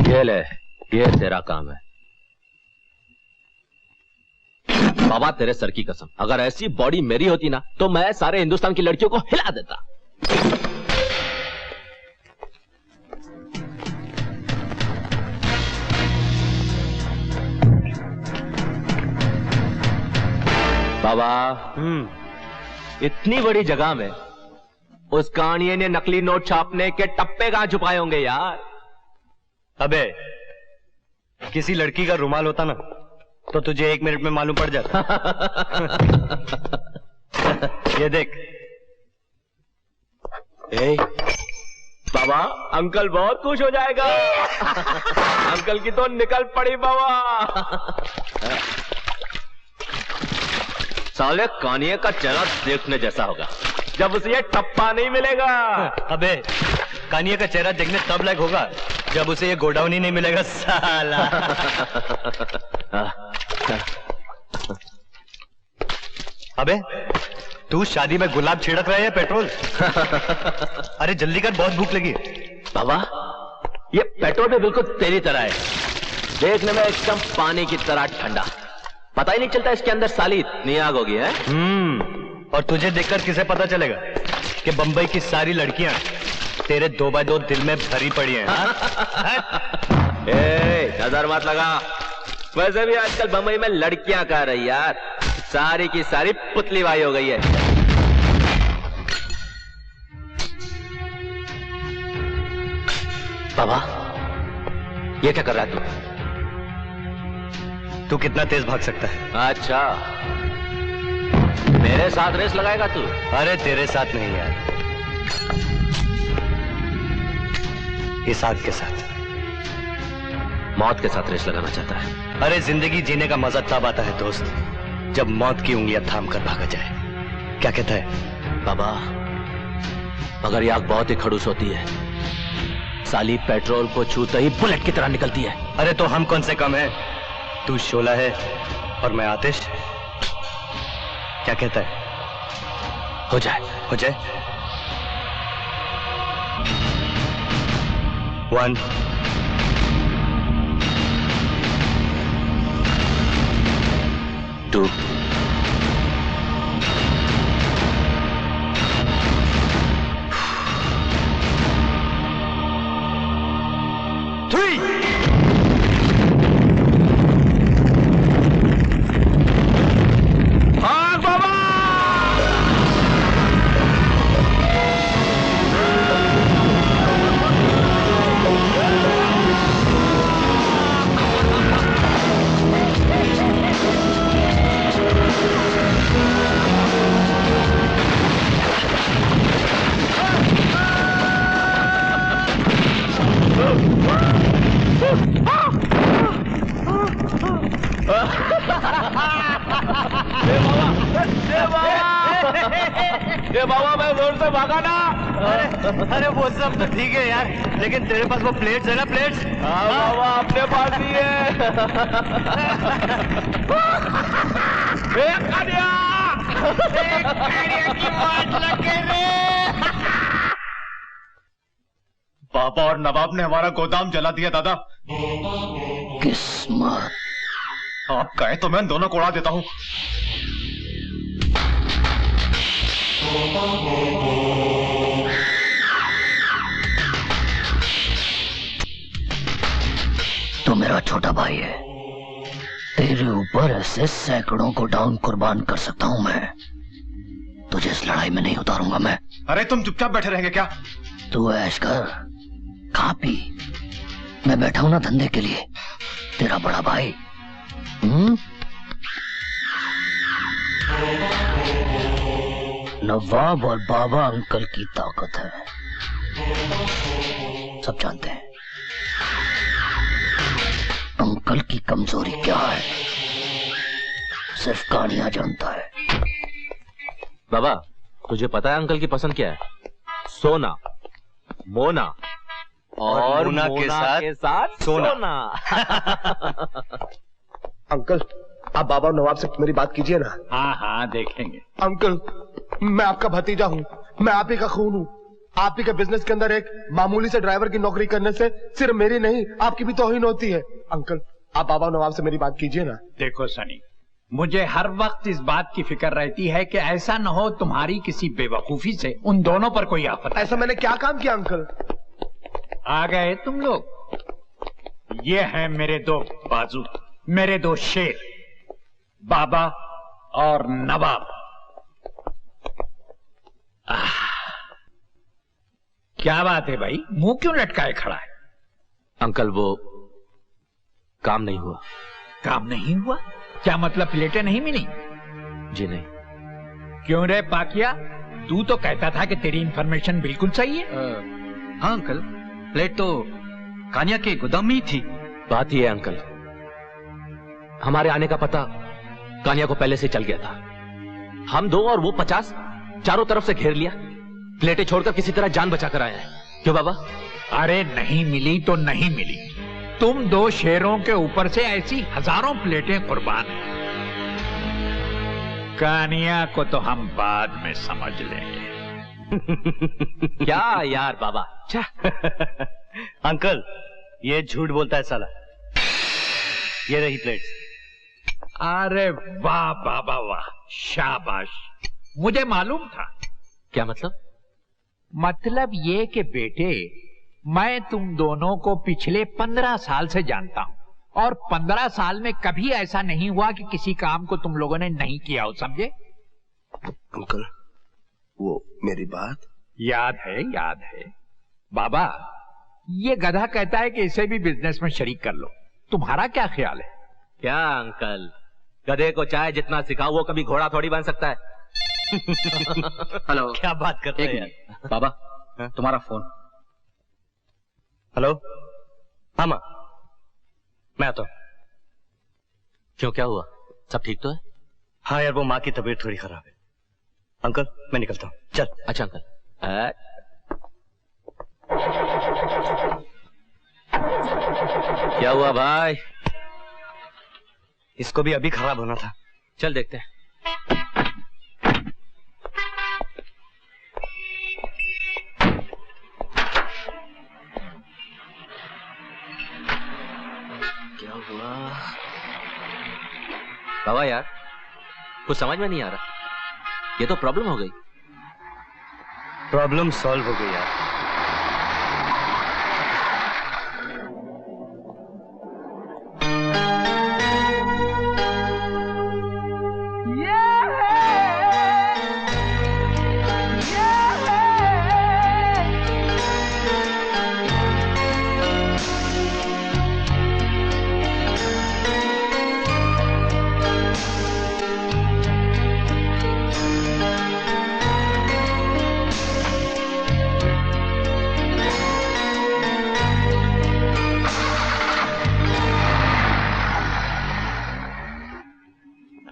ये ले, ये तेरा काम है। बाबा तेरे सर की कसम, अगर ऐसी बॉडी मेरी होती ना तो मैं सारे हिंदुस्तान की लड़कियों को हिला देता। बाबा इतनी बड़ी जगह में उस कानिये ने नकली नोट छापने के टप्पे कहां छुपाए होंगे यार? अबे किसी लड़की का रुमाल होता ना तो तुझे 1 मिनट में मालूम पड़ जाता। ये देख। बाबा अंकल बहुत खुश हो जाएगा। अंकल की तो निकल पड़ी बाबा। साले कानिये का चेहरा देखने जैसा होगा जब उसे ये टप्पा नहीं मिलेगा। अबे कानिये का चेहरा देखने तब लायक होगा जब उसे ये गोडाउन ही नहीं मिलेगा साला। अबे तू शादी में गुलाब छिड़क रहा है या पेट्रोल? अरे जल्दी कर, बहुत भूख लगी है। बाबा ये पेट्रोल भी बिल्कुल तेरी तरह है, देखने में एकदम पानी की तरह ठंडा, पता ही नहीं चलता इसके अंदर साली इतनी आग होगी है। और तुझे देखकर किसे पता चलेगा कि बंबई की सारी लड़कियां तेरे 2x2 दिल में भरी पड़ी हैं? नजर मत लगा। वैसे भी आजकल बंबई में लड़कियां कह रही यार, सारी की सारी पुतली बाई हो गई है। बाबा ये क्या कर रहा है तू कितना तेज भाग सकता है? अच्छा मेरे साथ रेस लगाएगा तू? अरे तेरे साथ नहीं यार, इस आग के साथ, मौत के साथ रेस लगाना चाहता है। अरे जिंदगी जीने का मजा तब आता है दोस्त जब मौत की उंगलियां थाम कर भागा जाए। क्या कहता है? बाबा मगर ये आग बहुत ही खड़ूस होती है, साली पेट्रोल को छूते ही बुलेट की तरह निकलती है। अरे तो हम कौन से कम है? तू शोला है और मैं आतिश। क्या कहता है? हो जाए। हो जाए। 1 2 3 बाबा मैं जोर से भागा ना। अरे वो सब तो ठीक है यार, लेकिन तेरे पास वो प्लेट्स है ना? प्लेट्स? हाँ बाबा अपने पास ही है। की मौत लग गई रे। पापा और नवाब ने हमारा गोदाम जला दिया दादा। किस्मत। आप कहे तो मैं दोनों को उड़ा देता हूँ। तो मेरा छोटा भाई है, तेरे ऊपर ऐसे सैकड़ों को डाउन कुर्बान कर सकता हूं मैं, तुझे इस लड़ाई में नहीं उतारूंगा मैं। अरे तुम चुपचाप बैठे रहेंगे क्या? तू ऐश कर, खा पी, मैं बैठा हूं ना धंधे के लिए, तेरा बड़ा भाई। नवाब और बाबा अंकल की ताकत है, सब जानते हैं। अंकल की कमजोरी क्या है सिर्फ कानिया जानता है। बाबा तुझे पता है अंकल की पसंद क्या है? सोना, मोना और मोना के साथ सोना। अंकल आप बाबा और नवाब से मेरी बात कीजिए ना। हाँ हाँ देखेंगे। अंकल मैं आपका भतीजा हूँ, मैं आप ही का खून हूँ, आप ही के बिजनेस के अंदर एक मामूली से ड्राइवर की नौकरी करने से सिर्फ मेरी नहीं आपकी भी तौहीन होती है। अंकल आप बाबा नवाब से मेरी बात कीजिए ना। देखो सनी, मुझे हर वक्त इस बात की फिक्र रहती है कि ऐसा न हो तुम्हारी किसी बेवकूफी से उन दोनों पर कोई आफत। ऐसा मैंने क्या काम किया अंकल? आ गए तुम लोग। ये हैं मेरे दो बाजू, मेरे दो शेर, बाबा और नवाब। क्या बात है भाई, मुंह क्यों लटकाए खड़ा है? अंकल वो काम नहीं हुआ। काम नहीं हुआ? क्या मतलब प्लेटें नहीं मिली? जी नहीं। क्यों रे पाकिया, तू तो कहता था कि तेरी इंफॉर्मेशन बिल्कुल सही है। हाँ अंकल, प्लेट तो कानिया के गोदाम में ही थी। बात ही है अंकल, हमारे आने का पता कानिया को पहले से चल गया था। हम 2 और वो 50 चारों तरफ से घेर लिया। प्लेटें छोड़कर किसी तरह जान बचाकर आया है। क्यों बाबा? अरे नहीं मिली तो नहीं मिली, तुम 2 शेरों के ऊपर से ऐसी हजारों प्लेटें कुर्बान। कानिया को तो हम बाद में समझ लेंगे। क्या यार बाबा। अंकल ये झूठ बोलता है साला। ये रही प्लेट्स। अरे वाह बाबा वाह, शाबाश। मुझे मालूम था। क्या मतलब? मतलब ये कि बेटे, मैं तुम दोनों को पिछले 15 साल से जानता हूं और 15 साल में कभी ऐसा नहीं हुआ कि किसी काम को तुम लोगों ने नहीं किया हो, समझे? अंकल वो मेरी बात याद है, याद है। बाबा, ये गधा कहता है कि इसे भी बिजनेस में शरीक कर लो, तुम्हारा क्या ख्याल है? क्या अंकल, गधे को चाहे जितना सिखाओ वो कभी घोड़ा थोड़ी बन सकता है। हेलो, क्या बात करते हैं यार? बाबा तुम्हारा फोन। हेलो, हाँ माँ, मैं आता हूँ। क्यों, क्या हुआ? सब ठीक तो है? हाँ यार, वो माँ की तबीयत थोड़ी खराब है। अंकल मैं निकलता हूँ, चल। अच्छा अंकल। क्या हुआ भाई? इसको भी अभी खराब होना था। चल देखते हैं। क्या हुआ बाबा? यार कुछ समझ में नहीं आ रहा। ये तो प्रॉब्लम हो गई। प्रॉब्लम सॉल्व हो गई यार।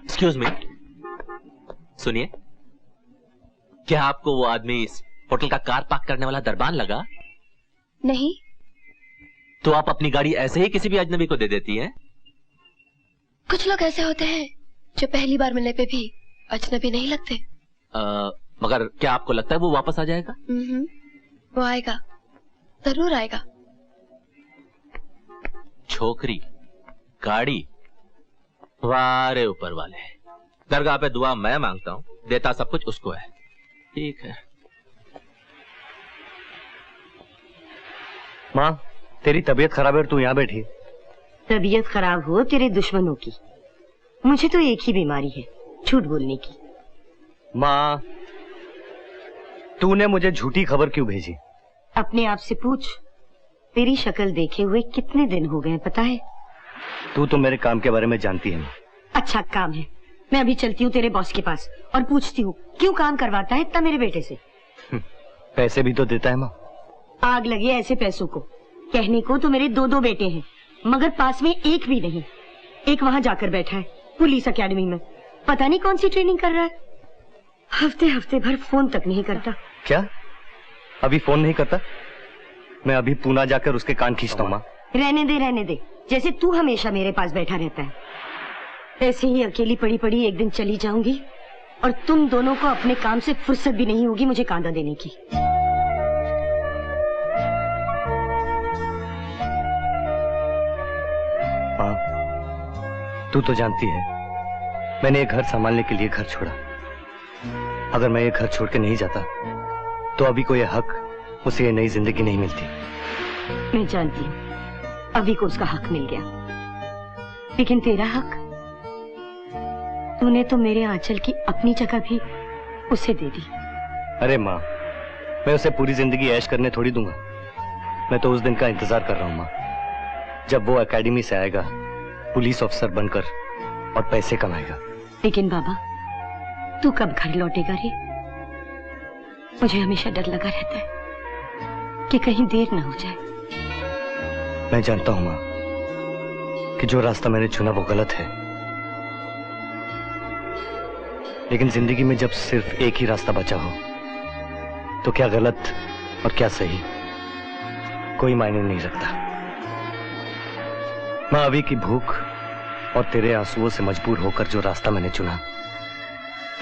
एक्सक्यूज मी, सुनिए, क्या आपको वो आदमी इस होटल का कार पार्क करने वाला दरबान लगा? नहीं। तो आप अपनी गाड़ी ऐसे ही किसी भी अजनबी को दे देती हैं? कुछ लोग ऐसे होते हैं जो पहली बार मिलने पे भी अजनबी नहीं लगते। मगर क्या आपको लगता है वो वापस आ जाएगा? वो आएगा, जरूर आएगा। छोकरी, गाड़ी, वारे ऊपर वाले। दरगाह पे दुआ मैं मांगता हूँ, देता सब कुछ उसको है। ठीक है। माँ, तेरी तबीयत खराब है और तू यहाँ बैठी है। तबीयत खराब हो तेरे दुश्मनों की, मुझे तो एक ही बीमारी है, झूठ बोलने की। माँ, तूने मुझे झूठी खबर क्यों भेजी? अपने आप से पूछ, तेरी शक्ल देखे हुए कितने दिन हो गए पता है? तू तो मेरे काम के बारे में जानती है। अच्छा काम है, मैं अभी चलती हूँ तेरे बॉस के पास और पूछती हूँ क्यों काम करवाता है इतना मेरे बेटे से। पैसे भी तो देता है माँ। आग लगे ऐसे पैसों को। कहने को तो मेरे 2 बेटे हैं, मगर पास में एक भी नहीं। एक वहाँ जाकर बैठा है पुलिस अकेडमी में, पता नहीं कौन सी ट्रेनिंग कर रहा है। हफ्ते हफ्ते भर फोन तक नहीं करता। क्या अभी फोन नहीं करता? मैं अभी पूना जाकर उसके कान खींचता हूँ। माँ रहने दे, जैसे तू हमेशा मेरे पास बैठा रहता है। ऐसे ही अकेली पड़ी पड़ी एक दिन चली जाऊंगी और तुम दोनों को अपने काम से फुर्सत भी नहीं होगी मुझे कांदा देने की। तू तो जानती है मैंने ये घर संभालने के लिए घर छोड़ा। अगर मैं ये घर छोड़ के नहीं जाता तो अभी को ये हक, उसे ये नई जिंदगी नहीं मिलती। मैं जानती हूँ अभी को उसका हक मिल गया, लेकिन तेरा हक, तूने तो मेरे आंचल की अपनी जगह भी उसे दे दी। अरे माँ, मैं उसे पूरी जिंदगी ऐश करने थोड़ी दूंगा। मैं तो उस दिन का इंतजार कर रहा हूँ माँ, जब वो एकेडमी से आएगा पुलिस ऑफिसर बनकर और पैसे कमाएगा। लेकिन बाबा, तू कब घर लौटेगा रे? मुझे हमेशा डर लगा रहता है कि कहीं देर ना हो जाए। मैं जानता हूँ माँ कि जो रास्ता मैंने चुना वो गलत है, लेकिन जिंदगी में जब सिर्फ एक ही रास्ता बचा हो तो क्या गलत और क्या सही कोई मायने नहीं रखता। माँ, अभी की भूख और तेरे आंसुओं से मजबूर होकर जो रास्ता मैंने चुना,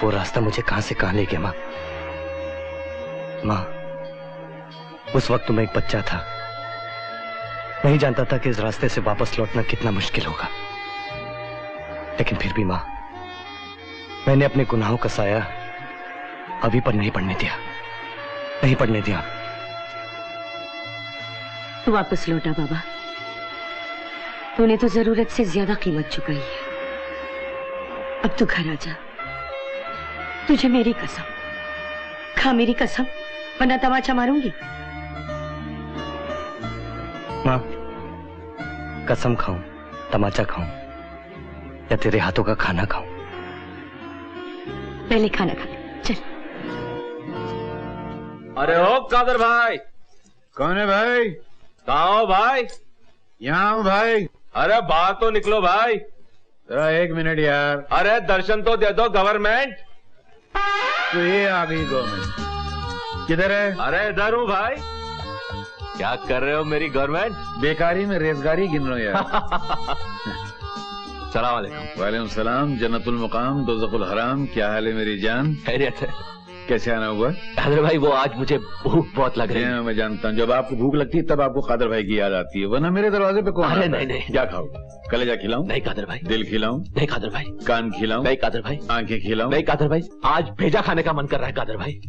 वो रास्ता मुझे कहां से कहां ले गया माँ। माँ, उस वक्त तो मैं एक बच्चा था, नहीं जानता था कि इस रास्ते से वापस लौटना कितना मुश्किल होगा। लेकिन फिर भी माँ, मैंने अपने गुनाहों का साया अभी पर नहीं पड़ने दिया, नहीं पड़ने दिया। तू वापस लौटा बाबा, तूने तो जरूरत से ज्यादा कीमत चुकाई है। अब तू घर आ जा। तुझे मेरी कसम, खा मेरी कसम, वरना तमाचा मारूंगी। माँ, कसम खाऊं, तमाचा खाऊं या तेरे हाथों का खाना खाऊं? पहले खाना खा ले, चल। अरे ओ कादर भाई। कौन है भाई? कहाँ हो भाई? यहाँ हूँ भाई। अरे बाहर तो निकलो भाई। जरा 1 मिनट यार। अरे दर्शन तो दे दो गवर्नमेंट। तो ये आ गई गवर्नमेंट। किधर है? अरे इधर हूँ भाई। क्या कर रहे हो मेरी गवर्नमेंट? बेकारी में रेजगारी गिन रहा हूँ यार। सलाम वालेकुम। वालेकुम सलाम। जन्नतुल मुकाम दोज़खुल हराम। क्या हाल है मेरी जान? खैरियत है। कैसे आना हुआ? कादर भाई, वो आज मुझे भूख बहुत लग रही है। मैं जानता हूँ, जब आपको भूख लगती है तब आपको कादर भाई की याद आती है, वरना मेरे दरवाजे पे कौन? अरे नहीं नहीं। क्या खाओ? कलेजा खिलाऊं? नहीं कादर भाई। दिल खिलाऊं? नहीं कादर भाई। कान खिलाऊं? नहीं कादर भाई। आंखें खिलाऊं? नहीं कादर भाई। आज भेजा खाने का मन कर रहा है कादर भाई।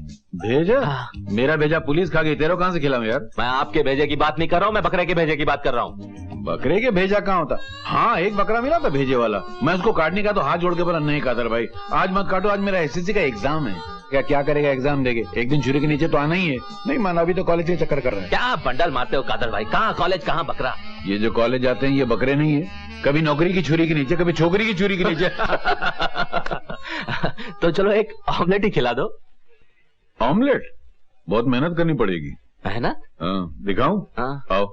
भेजा? हाँ। मेरा भेजा पुलिस खा गई, तेरा कहां से खिलाऊं यार? मैं आपके भेजे की बात नहीं कर रहा हूँ, मैं बकरे के भेजे की बात कर रहा हूँ। बकरे के भेजा कहाँ होता? हाँ, एक बकरा मिला था भेजे वाला, मैं उसको काटने का तो हाथ जोड़ के बोला नहीं कादर भाई आज मत काटो, आज मेरा एसएससी का एग्जाम है। क्या करेगा एग्जाम देके? एक दिन छुरी के नीचे तो आना ही है। नहीं माना, अभी तो कॉलेज के चक्कर कर रहे हैं। क्या बंडल मारते हो कादर भाई? कहाँ कॉलेज, कहाँ बकरा? ये जो कॉलेज जाते हैं ये बकरे नहीं है, कभी नौकरी की छुरी के नीचे, कभी छोकरी की छुरी के नीचे। तो चलो एक ऑमलेट ही खिला दो। ऑमलेट? बहुत मेहनत करनी पड़ेगी। मेहनत? हाँ, दिखाऊं? हाँ। आओ।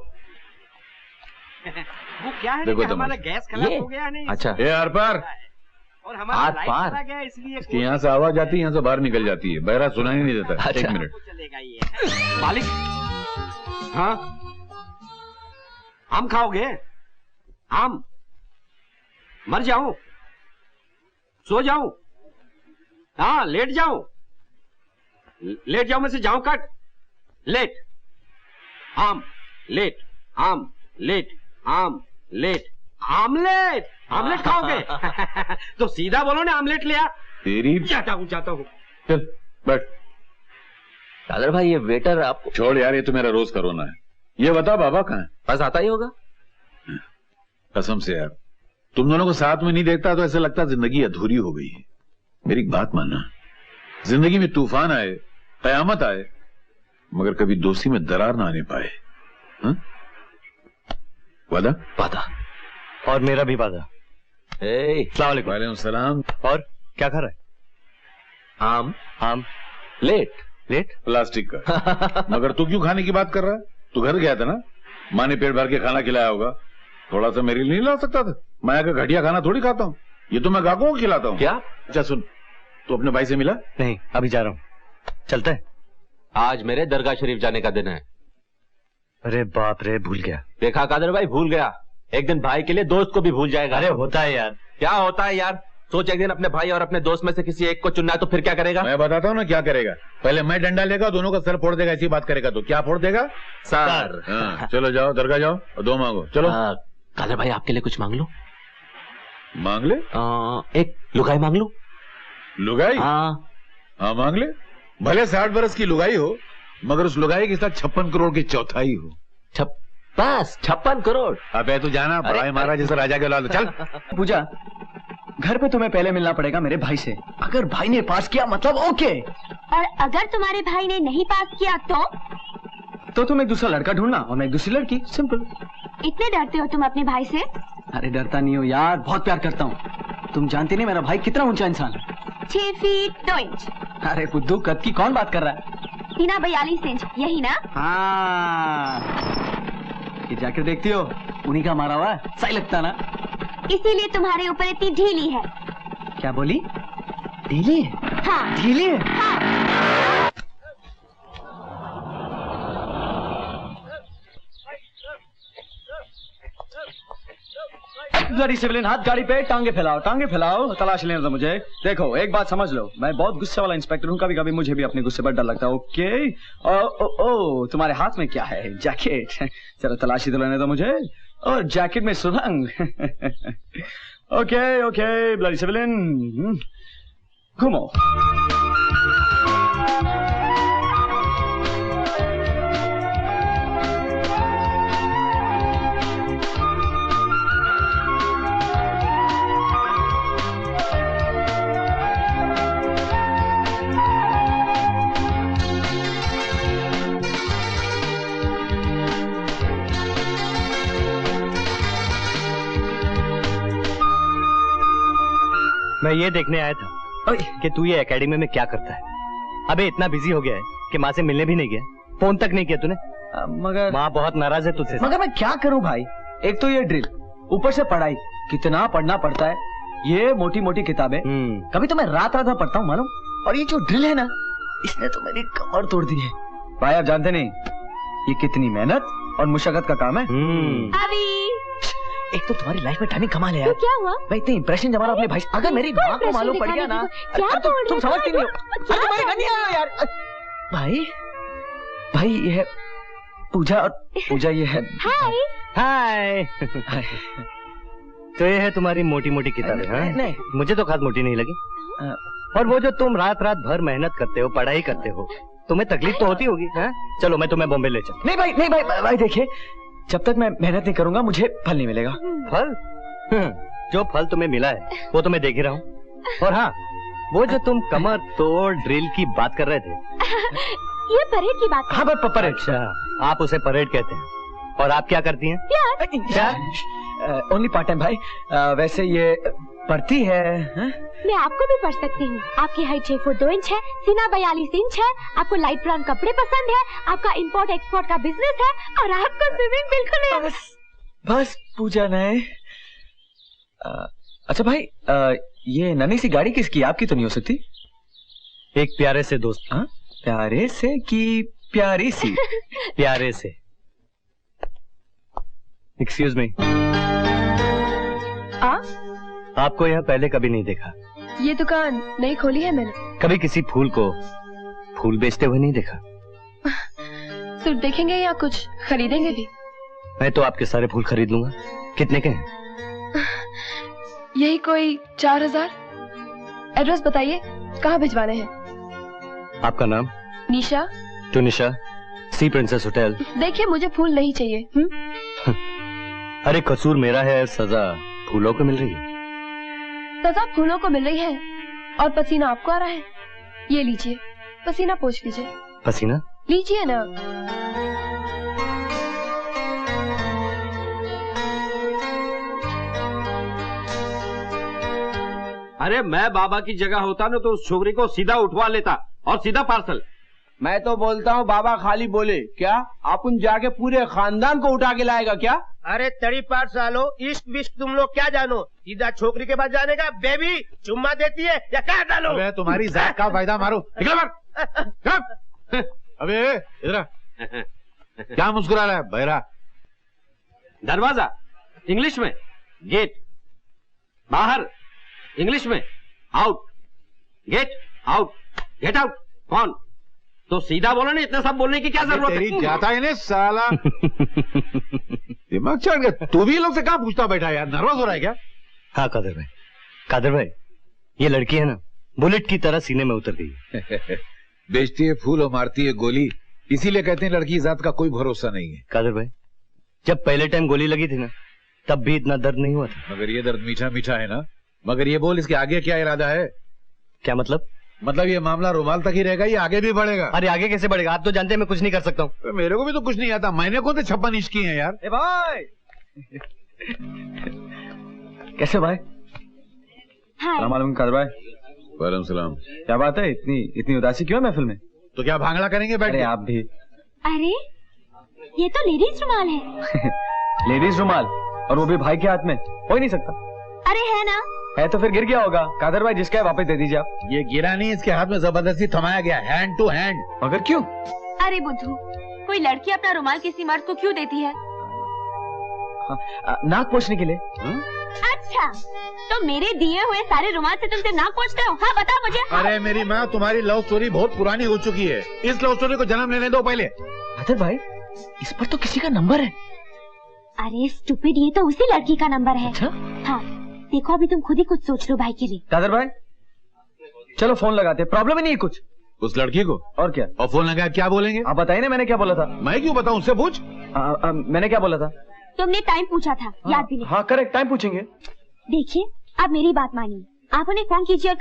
वो क्या है देखो कि हमारा गैस खराब हो गया नहीं? अच्छा। ये आर पार और हमारा आर लाइट पार? चला गया, इसलिए कि यहाँ से आवाज आती है, यहाँ से बाहर निकल जाती है, बहरा सुनाई नहीं देता। अच्छा। 1 मिनट। चलेगा ये। मालिक, हाँ, आम खाओगे? आम? मर जाऊं? सो जाऊं? हाँ, लेट जाऊं? लेट जाऊं में से जाऊं कट? लेट आम, लेट आम, लेट आम, लेट आमलेट। आमलेट खाओगे? तो सीधा बोलो ना, आमलेट ले आ। तेरी जाता हूँ। चल बैठ। कादर भाई, ये वेटर आपको छोड़ यार, ये तो मेरा रोज का रोना है। ये बता बाबा कहाँ है? बस आता ही होगा। कसम से यार, तुम दोनों को साथ में नहीं देखता तो ऐसा लगता जिंदगी अधूरी हो गई है। मेरी एक बात मानना, जिंदगी में तूफान आए, कयामत आए, मगर कभी दोस्ती में दरार ना आने पाए। वादा? वादा। और मेरा भी वादा। अस्सलाम वालेकुम। वालेकुम सलाम। और क्या खा रहा है? आम। आम? लेट। लेट? प्लास्टिक का। मगर तू क्यों खाने की बात कर रहा है? तू घर गया था ना, माँ ने पेट भर के खाना खिलाया होगा, थोड़ा सा मेरे लिए नहीं ला सकता था? मैं आकर घटिया खाना थोड़ी खाता हूँ, ये तो मैं गाकों को खिलाता हूँ। क्या? अच्छा सुन, तू अपने भाई से मिला? नहीं, अभी जा रहा हूँ। चलता है? आज मेरे दरगाह शरीफ जाने का दिन है। अरे बाप रे, भूल गया। देखा कादर भाई, भूल गया। एक दिन भाई के लिए दोस्त को भी भूल जाएगा। अरे होता है यार। क्या होता है यार? सोच, एक दिन अपने भाई और अपने दोस्त में से किसी एक को चुनना है तो फिर क्या करेगा? मैं बताता हूँ ना क्या करेगा। पहले मैं डंडा लेगा, दोनों का सर फोड़ देगा। ऐसी बात करेगा तो क्या फोड़ देगा? सर। हाँ, चलो जाओ दरगाह जाओ और 2 मांगो। चलो। कादर भाई, आपके लिए कुछ मांग लो। मांग ले। एक लुगाई मांग लो। लुगाई? हाँ मांग ले। भले 60 बरस की लुगाई हो, मगर उस लुगाई के साथ 56 करोड़ की चौथाई हो। बस 56 करोड़। अबे तू जाना, बड़ाई महाराज जैसे राजा के औलाद। चल। पूजा, घर पे तुम्हें पहले मिलना पड़ेगा मेरे भाई से। अगर भाई ने पास किया मतलब ओके, और अगर तुम्हारे भाई ने नहीं पास किया तो तुम एक दूसरा लड़का ढूंढना और मैं एक दूसरी लड़की। सिंपल। इतने डरते हो तुम अपने भाई से? अरे डरता नहीं हो यार, बहुत प्यार करता हूँ। तुम जानती नहीं मेरा भाई कितना ऊंचा इंसान है। 6 फीट 2 इंच। अरे बुद्धू, कद की कौन बात कर रहा है? सीना 42 इंच, यही ना? हाँ, ये जैकेट देखती हो, उन्हीं का मारा हुआ है, सही लगता ना? इसीलिए तुम्हारे ऊपर इतनी ढीली है। क्या बोली? ढीली है? हाँ ढीली है? हाँ। ब्लडी सिविलियन, हाथ गाड़ी पे, टांगे फैलाओ, तलाश लेने दो मुझे। देखो एक बात समझ लो, मैं बहुत गुस्से वाला इंस्पेक्टर हूँ, कभी कभी मुझे भी अपने गुस्से पर डर लगता है। ओके, ओ तुम्हारे हाथ में क्या है? जैकेट। चलो तलाशी तो लेने दो मुझे, और जैकेट में सुरंग। ओके ब्लडी सिविलियन, घूमो। मैं ये देखने आया था कि तू ये एकेडमी में क्या करता है। अबे इतना बिजी हो गया है कि माँ से मिलने भी नहीं गया, फोन तक नहीं किया तूने। मगर माँ बहुत नाराज है तुझसे। मगर मैं क्या करूं भाई, एक तो ये ड्रिल, ऊपर से पढ़ाई, कितना पढ़ना पड़ता है। ये मोटी मोटी किताबें, कभी तो मैं रात रात में पढ़ता हूँ मालूम। और ये जो ड्रिल है ना, इसने तो मेरी कमर तोड़ दी है भाई। आप जानते नहीं ये कितनी मेहनत और मुशक्कत का काम है। एक तो तुम्हारी लाइफ में टाइमिंग कमाल है यार। तो क्या हुआ? मैं इतनी इंप्रेशन जमा रहा अपने भाई से। अगर मेरी माँ को मालूम पड़ गया ना, तुम समझती नहीं हो। तुम्हारे घर नहीं आया यार। भाई ये है पूजा, और पूजा ये है। हाय। तो ये है तुम्हारी मोटी मोटी किताबें? नहीं, मुझे तो खास मोटी नहीं लगी। और वो जो तुम रात रात भर मेहनत करते हो, पढ़ाई करते हो, तुम्हें तकलीफ तो होती होगी। चलो मैं तुम्हें बॉम्बे ले चल। नहीं भाई देखिए, जब तक मैं मेहनत नहीं करूंगा मुझे फल नहीं मिलेगा। फल? जो फल तुम्हें मिला है वो तो मैं देख ही रहा हूँ। और हाँ, वो जो तुम कमर तोड़ ड्रिल की बात कर रहे थे, ये परेड की बात है। हाँ परेड। अच्छा, आप उसे परेड कहते हैं। और आप क्या करती हैं? प्यार। ओनली पार्ट टाइम भाई। वैसे ये पढ़ती है। मैं आपको भी पढ़ सकती हूँ। आपकी हाइट 6 फुट 2 इंच है, सीना 42 इंच है, आपको लाइट ब्राउन कपड़े पसंद है, आपका इंपोर्ट एक्सपोर्ट का बिजनेस है, और आपको स्विमिंग बिल्कुल नहीं। बस पूजा नहीं। अच्छा भाई, ये नन्ही सी गाड़ी किसकी? आपकी तो नहीं हो सकती। एक प्यारे से दोस्त। हाँ, प्यारे से कि प्यारी सी? प्यारे से। एक्सक्यूज मी, आपको यहाँ पहले कभी नहीं देखा। ये दुकान नई खोली है मैंने। कभी किसी फूल को फूल बेचते हुए नहीं देखा। सिर्फ देखेंगे या कुछ खरीदेंगे भी? मैं तो आपके सारे फूल खरीद लूंगा। कितने के हैं? यही कोई 4000। एड्रेस बताइए, कहाँ भिजवाने हैं? आपका नाम? Nisha. To Nisha, Sea Princess Hotel. देखिए मुझे फूल नहीं चाहिए। अरे कसूर मेरा है, सजा फूलों को मिल रही है। सजा फूलों को मिल रही है और पसीना आपको आ रहा है। ये लीजिए, पसीना पोंछ लीजिए। पसीना लीजिए ना। अरे मैं बाबा की जगह होता ना तो उस छोकरी को सीधा उठवा लेता और सीधा पार्सल। मैं तो बोलता हूँ बाबा खाली बोले क्या, अपन जाके पूरे खानदान को उठा के लाएगा क्या? अरे तड़ी 5 सालों इश्क विश्क तुम लोग क्या जानो, सीधा छोकरी के पास जाने का। बेबी चुम्मा देती है या क्या डालो? अबे तुम्हारी जात का फायदा मारो, निकल बाहर। अबे इधर क्या मुस्कुरा रहा है बहरा? दरवाजा इंग्लिश में, गेट बाहर इंग्लिश में, out get out, get out. कौन? तो सीधा बोलो ना, इतना सब बोलने की क्या जरूरत है? तेरी जाता है ना साला। दिमाग चढ़ गया। तू भी लोग से कहाँ पूछता बैठा यार, नर्वस हो रहा है क्या? हाँ कादर भाई ये लड़की है ना, बुलेट की तरह सीने में उतर गई। बेचती है फूल और मारती है गोली, इसीलिए कहते हैं लड़की जात का कोई भरोसा नहीं है। कादर भाई जब पहले टाइम गोली लगी थी ना, तब भी इतना दर्द नहीं हुआ था। मगर ये दर्द मीठा मीठा है ना। मगर ये बोल, इसके आगे क्या इरादा है? क्या मतलब? मतलब ये मामला रुमाल तक ही रहेगा, ये आगे भी बढ़ेगा? अरे आगे कैसे बढ़ेगा? आप तो जानते हैं मैं कुछ नहीं कर सकता हूँ। मेरे को भी तो कुछ नहीं आता, मैंने कौन से 56 इंच की है यार। ए भाई कैसे भाई? सलाम अलैकुम कादर भाई। वालेकुम सलाम। क्या बात है, इतनी उदासी क्यों है महफिल में? तो क्या भांगड़ा करेंगे बैठ के? आप भी। अरे ये तो लेडीज रुमाल है। लेडीज रुमाल, और वो भी भाई के हाथ में? हो ही नहीं सकता। अरे है ना। है तो फिर गिर गया होगा। कादर भाई जिसका है वापस दे दीजिए आप। ये गिरा नहीं, इसके हाथ में जबरदस्ती थमाया गया, हैंड टू हैंड। मगर क्यों? अरे बुद्धू, कोई लड़की अपना रुमाल किसी मर्द को क्यों देती है? नाक पोंछने के लिए। अच्छा, तो मेरे दिए हुए सारे रुमाल से तुम सिर्फ नाक पोंछते हो? हाँ बताओ मुझे। अरे मेरी माँ, तुम्हारी लव स्टोरी बहुत पुरानी हो चुकी है, इस लव स्टोरी को जन्म लेने दो पहले। कादर भाई इस पर तो किसी का नंबर है। अरे स्टूपिड, ये तो उसी लड़की का नंबर है। अच्छा? हाँ देखो, अभी तुम खुद ही कुछ सोच लो भाई के लिए। कादर भाई चलो फोन लगाते, प्रॉब्लम ही नहीं है कुछ। उस लड़की को? और क्या? और फोन लगाया क्या बोलेंगे? आप बताइए ना, मैंने क्या बोला था? मैं क्यों बताऊं, उससे पूछ। मैंने क्या बोला था? तुमने टाइम पूछा था, याद भी नहीं? हाँ करेक्ट, टाइम पूछेंगे। देखिए आप मेरी बात मानिए, आप उन्हें फोन कीजिए और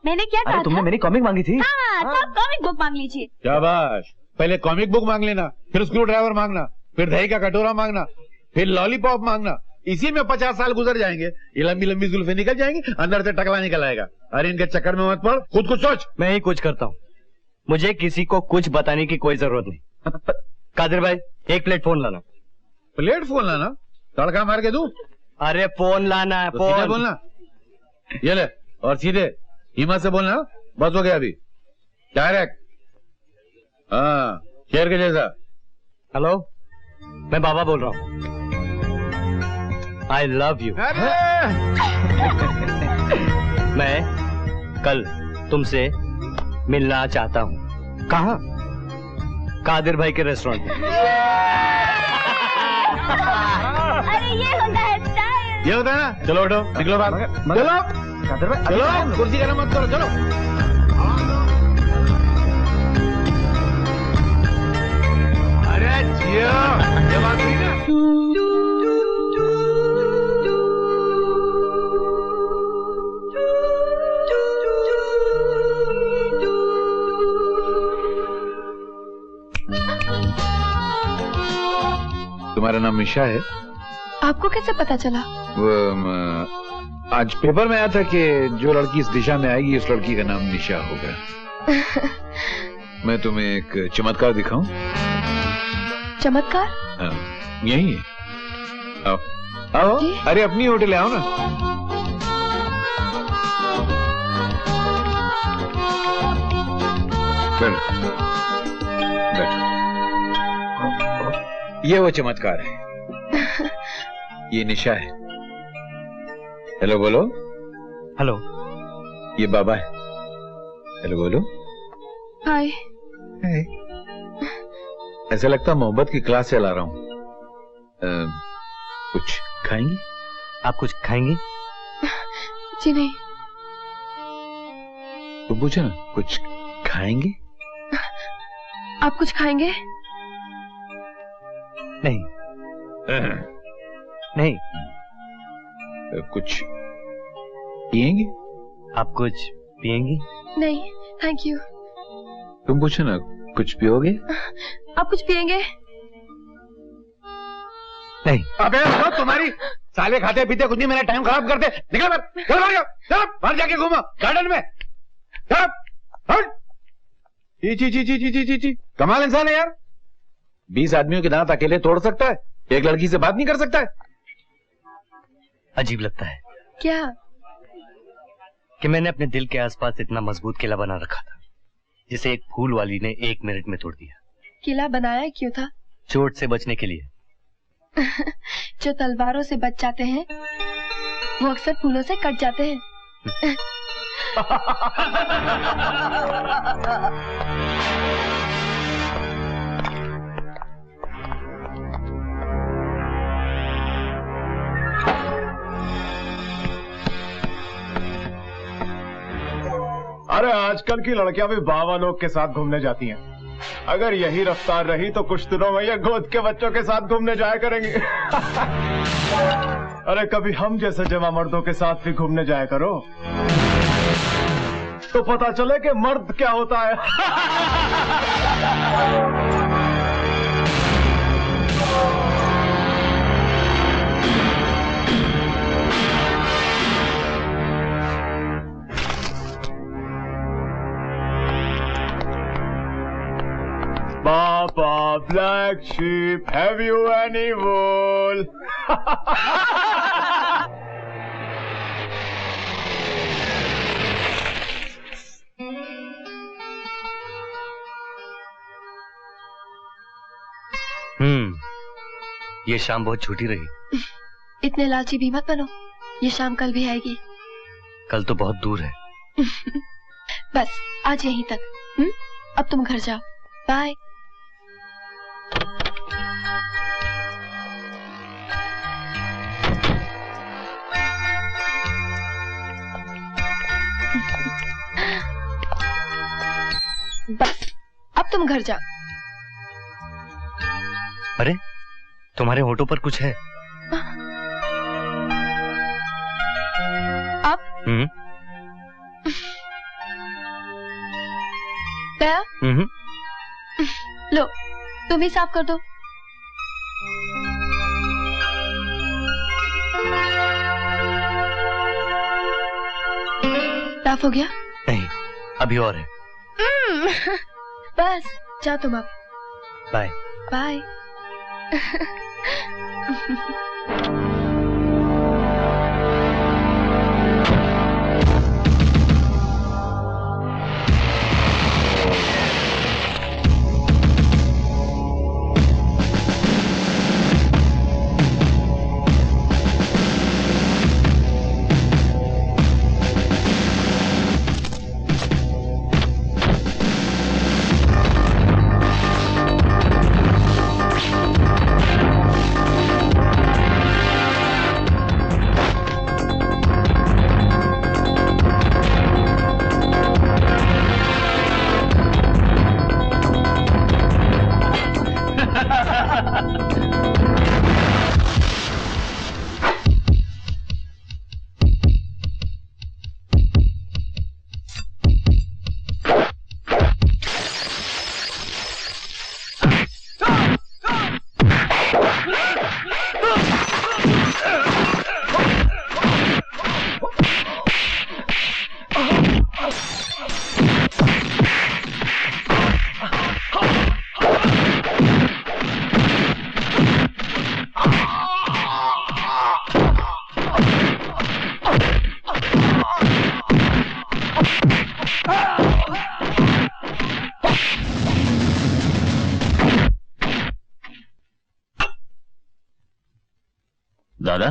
मैंने क्या कहा? तुमने मेरी कॉमिक मांगी थी। हाँ, तो आप कॉमिक बुक मांग लीजिए। शाबाश, पहले कॉमिक बुक मांग लेना, फिर स्क्रू ड्राइवर मांगना, फिर दही का कटोरा मांगना, फिर लॉलीपॉप मांगना। इसी में 50 साल गुजर जाएंगे, ये लंबी लंबी जुल्फे निकल जाएंगी, अंदर से टकला निकल आएगा। अरे इनके चक्कर में मत पड़, खुद कुछ सोच। मैं ही कुछ करता हूँ, मुझे किसी को कुछ बताने की कोई जरूरत नहीं। कादर भाई एक प्लेट फोन लाना। प्लेट फोन लाना? तड़का मार के दूं? अरे फोन लाना है, तो फोन। सीधे बोलना, ये ले, और सीधे हिम्मत से बोलना। बस हो गया अभी, डायरेक्ट। हाँ शेर के जैसा। हेलो, मैं बाबा बोल रहा हूँ। I love you. मैं कल तुमसे मिलना चाहता हूँ। कहाँ? कादिर भाई के रेस्टोरेंट में। अरे ये होता है स्टाइल। ये होता है ना। चलो उठो, निकलो बाहर। चलो कादर भाई चलो, कुर्सी गरम मत करो, चलो। अरे जियो, ये बात नहीं ना। तुम्हारा नाम निशा है? आपको कैसे पता चला? आज पेपर में आया था कि जो लड़की इस दिशा में आएगी उस लड़की का नाम निशा होगा। मैं तुम्हें एक चमत्कार दिखाऊं? चमत्कार? हाँ, यही है। आओ आओ, अरे अपनी होटल आओ ना। बैठो बैठो। ये वो चमत्कार है, ये निशा है। हेलो बोलो। हेलो। ये बाबा है। हेलो बोलो। हाय। ऐसा लगता मोहब्बत की क्लास चला रहा हूँ। कुछ खाएंगी? आप कुछ खाएंगी? जी नहीं। तो पूछो ना, कुछ खाएंगे? आप कुछ खाएंगे? नहीं। नहीं। कुछ पिएंगे? आप कुछ पिएंगी? नहीं थैंक यू। तुम पूछो ना, कुछ पियोगे? आप कुछ पिएंगे? नहीं। अबे तो तुम्हारी साले खाते पीते कुछ नहीं, मेरा टाइम खराब करते। निकल बाहर, चलो बाहर जाओ, चलो बाहर जाके घूमो गार्डन में। चलो हट। ची कमाल इंसान है यार। 20 आदमियों के दांत अकेले तोड़ सकता है, एक लड़की से बात नहीं कर सकता है। अजीब लगता है क्या? कि मैंने अपने दिल के आसपास इतना मजबूत किला बना रखा था, जिसे एक फूल वाली ने 1 मिनट में तोड़ दिया। किला बनाया क्यों था? चोट से बचने के लिए। जो तलवारों से बच जाते हैं वो अक्सर फूलों से कट जाते हैं। अरे आजकल की लड़कियां भी बाबा लोग के साथ घूमने जाती हैं। अगर यही रफ्तार रही तो कुछ दिनों में ये गोद के बच्चों के साथ घूमने जाया करेंगे। अरे कभी हम जैसे जवा मर्दों के साथ भी घूमने जाया करो, तो पता चले कि मर्द क्या होता है। Papa, black sheep, have you any wool? ये शाम बहुत छूटी रही। इतने लालची भी मत बनो, ये शाम कल भी आएगी। कल तो बहुत दूर है। बस आज यहीं तक। अब तुम घर जाओ। बाय। बस अब तुम घर जाओ। अरे तुम्हारे होठों पर कुछ है। अब गया? लो तुम ही साफ कर दो। साफ हो गया? नहीं, अभी और है। बस जाओ तुम अब। Bye bye. दादा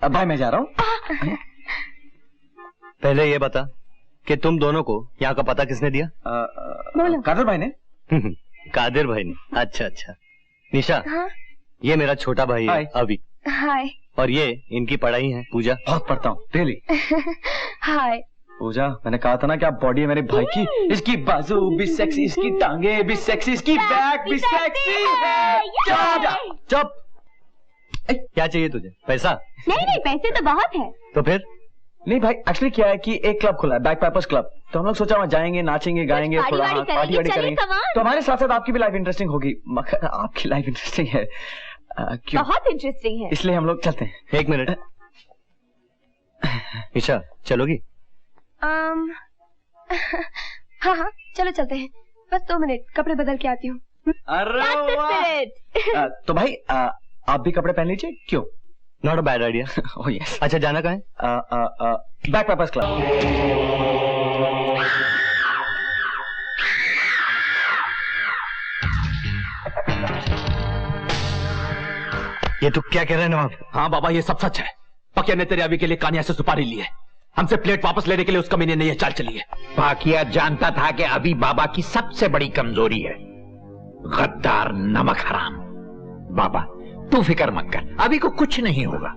भाई मैं जा रहा हूँ। पहले ये बता कि तुम दोनों को यहाँ का पता किसने दिया? कादर भाई ने। कादिर भाई ने। अच्छा अच्छा। निशा, हाँ? ये मेरा छोटा भाई है अभी। हाय। और ये इनकी पढ़ाई है पूजा। बहुत पढ़ता हूँ रियली। हाय। पूजा, मैंने कहा था ना कि आप बॉडी है मेरे भाई की। इसकी बाजू भी सेक्सी, इसकी टांगे भी सेक्सी, इसकी बैक भी सेक्सी है। चुप। क्या चाहिए तुझे? पैसा? नहीं पैसे तो बहुत है। तो फिर? नहीं भाई, एक्चुअली क्या है कि एक क्लब खुला है, बैक पैपर्स क्लब। तो हम लोग सोचा वहाँ जाएंगे, नाचेंगे, गाएंगे, थोड़ा पार्टी वार्टी करेंगे। तो हमारे साथ साथ आपकी भी लाइफ इंटरेस्टिंग होगी। मगर आपकी लाइफ इंटरेस्टिंग है क्यों? बहुत इंटरेस्टिंग है। इसलिए हम लोग चलते हैं। एक मिनट। ईशा, चलोगी? हाँ हाँ चलो चलते हैं। बस 2 मिनट, कपड़े बदल के आती हूँ। तो भाई आप भी कपड़े पहन लीजिए। क्यों? Not a bad idea. Oh yes. अच्छा, जाना कहाँ है? Back peppers club. ये तो क्या कह रहे हैं नवाब? हाँ बाबा, ये सब सच है। पकिया ने तेरे अभी के लिए कानिया से सुपारी ली है। हमसे प्लेट वापस लेने के लिए उसका मैंने नहीं चाल चली है। पाकिया जानता था कि अभी बाबा की सबसे बड़ी कमजोरी है गद्दार, नमक हराम। बाबा तू फिक्र मत कर, अभी को कुछ नहीं होगा।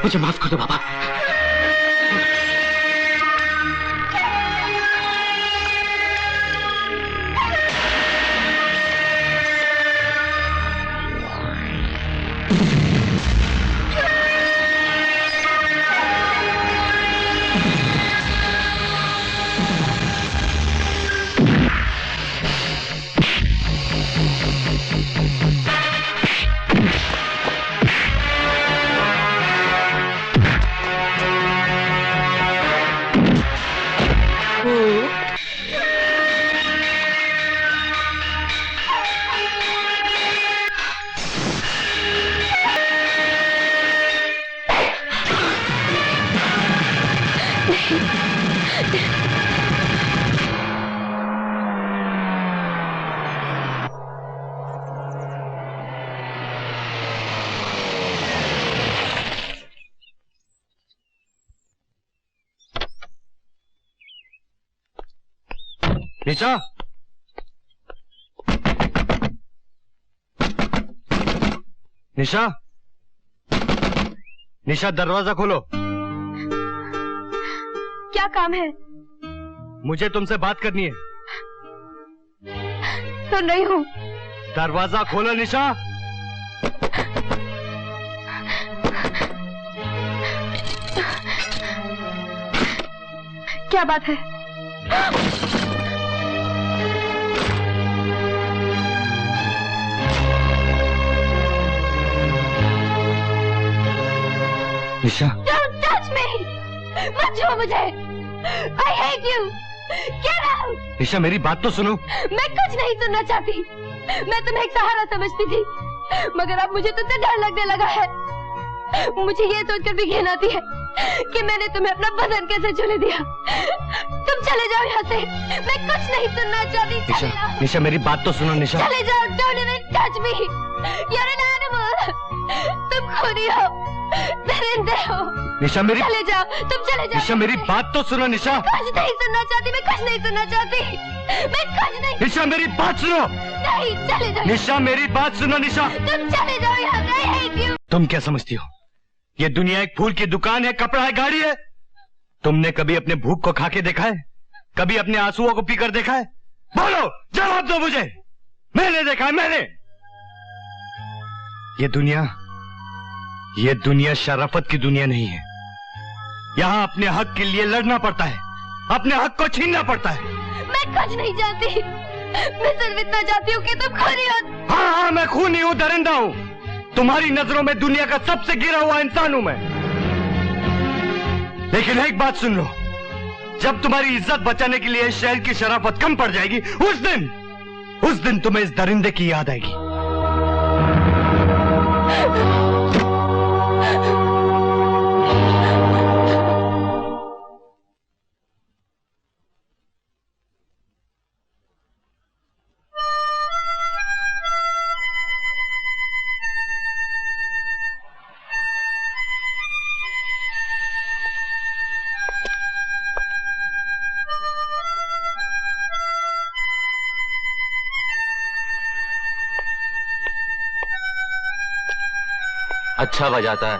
मुझे माफ कर दो बाबा। निशा, निशा, निशा दरवाजा खोलो। क्या काम है? मुझे तुमसे बात करनी है। तो नहीं हूँ। दरवाजा खोलो निशा। क्या बात है? निशा, Don't touch me! मत छुओ मुझे। I hate you. Get out! निशा मेरी बात तो सुनो। मैं कुछ नहीं सुनना चाहती। मैं तुम्हें एक सहारा समझती थी, मगर अब मुझे तुमसे डर लगने लगा है। मुझे ये सोचकर भी घिन आती है कि मैंने तुम्हें अपना बदन कैसे छूने दिया। तुम चले जाओ यहाँ से। मैं कुछ नहीं सुनना चाहती। चले जाओ। निशा मेरी बात तो सुनो निशा। चले जाओ। Don't even touch me. You're an animal. तुम खूनी हो, दरिंदे हो। निशा मेरी, चले जाओ। तुम चले जाओ। निशा मेरी बात तो सुनो निशा। कुछ नहीं सुनना चाहती। मैं कुछ नहीं सुनना चाहती। मैं कुछ नहीं। निशा मेरी बात सुनो। नहीं, चले जाओ। निशा मेरी बात सुनो निशा। तुम चले जाओ यहाँ से। I hate you. तुम क्या समझती हो ये दुनिया एक फूल की दुकान है, कपड़ा है, गाड़ी है? तुमने कभी अपने भूख को खा के देखा है? कभी अपने आंसुओं को पीकर देखा है? बोलो, जवाब दो मुझे। मैंने देखा है, मैंने। ये दुनिया शराफत की दुनिया नहीं है। यहाँ अपने हक के लिए लड़ना पड़ता है, अपने हक को छीनना पड़ता है। मैं कुछ नहीं जानती। मैं सिर्फ इतना जानती हूँ कि तुम खूनी हो। हाँ, मैं खूनी हूँ, दरिंदा हूँ। तुम्हारी नजरों में दुनिया का सबसे गिरा हुआ इंसान हूं मैं। लेकिन एक बात सुन लो, जब तुम्हारी इज्जत बचाने के लिए शहर की शराफत कम पड़ जाएगी, उस दिन तुम्हें इस दरिंदे की याद आएगी। अच्छा बजाता है।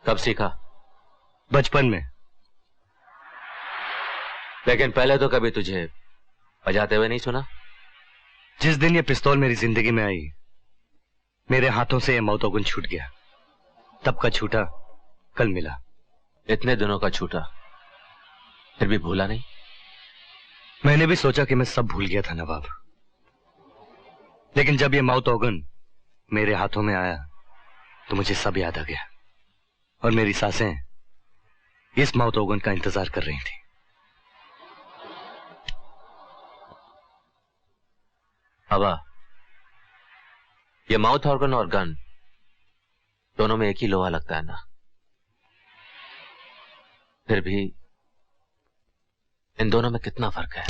कब सीखा? बचपन में। लेकिन पहले तो कभी तुझे बजाते हुए नहीं सुना। जिस दिन ये पिस्तौल मेरी जिंदगी में आई, मेरे हाथों से ये मौतोगुन छूट गया। तब का छूटा कल मिला। इतने दिनों का छूटा, फिर भी भूला नहीं? मैंने भी सोचा कि मैं सब भूल गया था नवाब, लेकिन जब ये मौतोगुन मेरे हाथों में आया तो मुझे सब याद आ गया, और मेरी सांसें इस मौतोगुन का इंतजार कर रही थी। अबा, ये माउथ ऑर्गन और गन दोनों में एक ही लोहा लगता है ना? फिर भी इन दोनों में कितना फर्क है?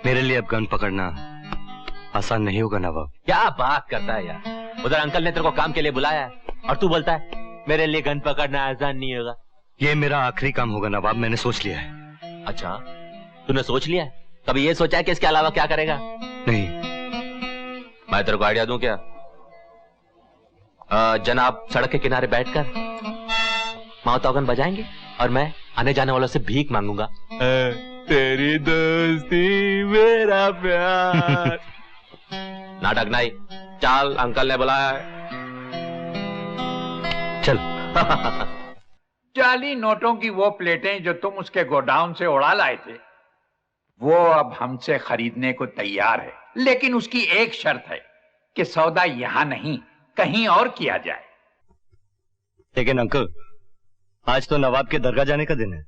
मेरे लिए अब गन पकड़ना आसान नहीं होगा नवाब। क्या बात करता है यार। उधर अंकल ने तेरे को काम के लिए बुलाया है और तू बोलता है मेरे लिए गन पकड़ना आसान नहीं होगा। ये मेरा आखिरी काम होगा नवाब, मैंने सोच लिया है। अच्छा, तूने सोच लिया है? कभी ये सोचा है कि इसके अलावा क्या करेगा? नहीं। मैं तेरे को आइडिया दूं क्या? जनाब सड़क के किनारे बैठकर माउथ-ऑर्गन बजाएंगे और मैं आने जाने वालों से भीख मांगूंगा। तेरी दोस्ती मेरा प्यार। नाटक नहीं, चल अंकल ने बुलाया है। चल। जाली नोटों की वो प्लेटें जो तुम उसके गोडाउन से उड़ा लाए थे, वो अब हमसे खरीदने को तैयार है, लेकिन उसकी एक शर्त है कि सौदा यहां नहीं कहीं और किया जाए। लेकिन अंकल, आज तो नवाब के दरगाह जाने का दिन है।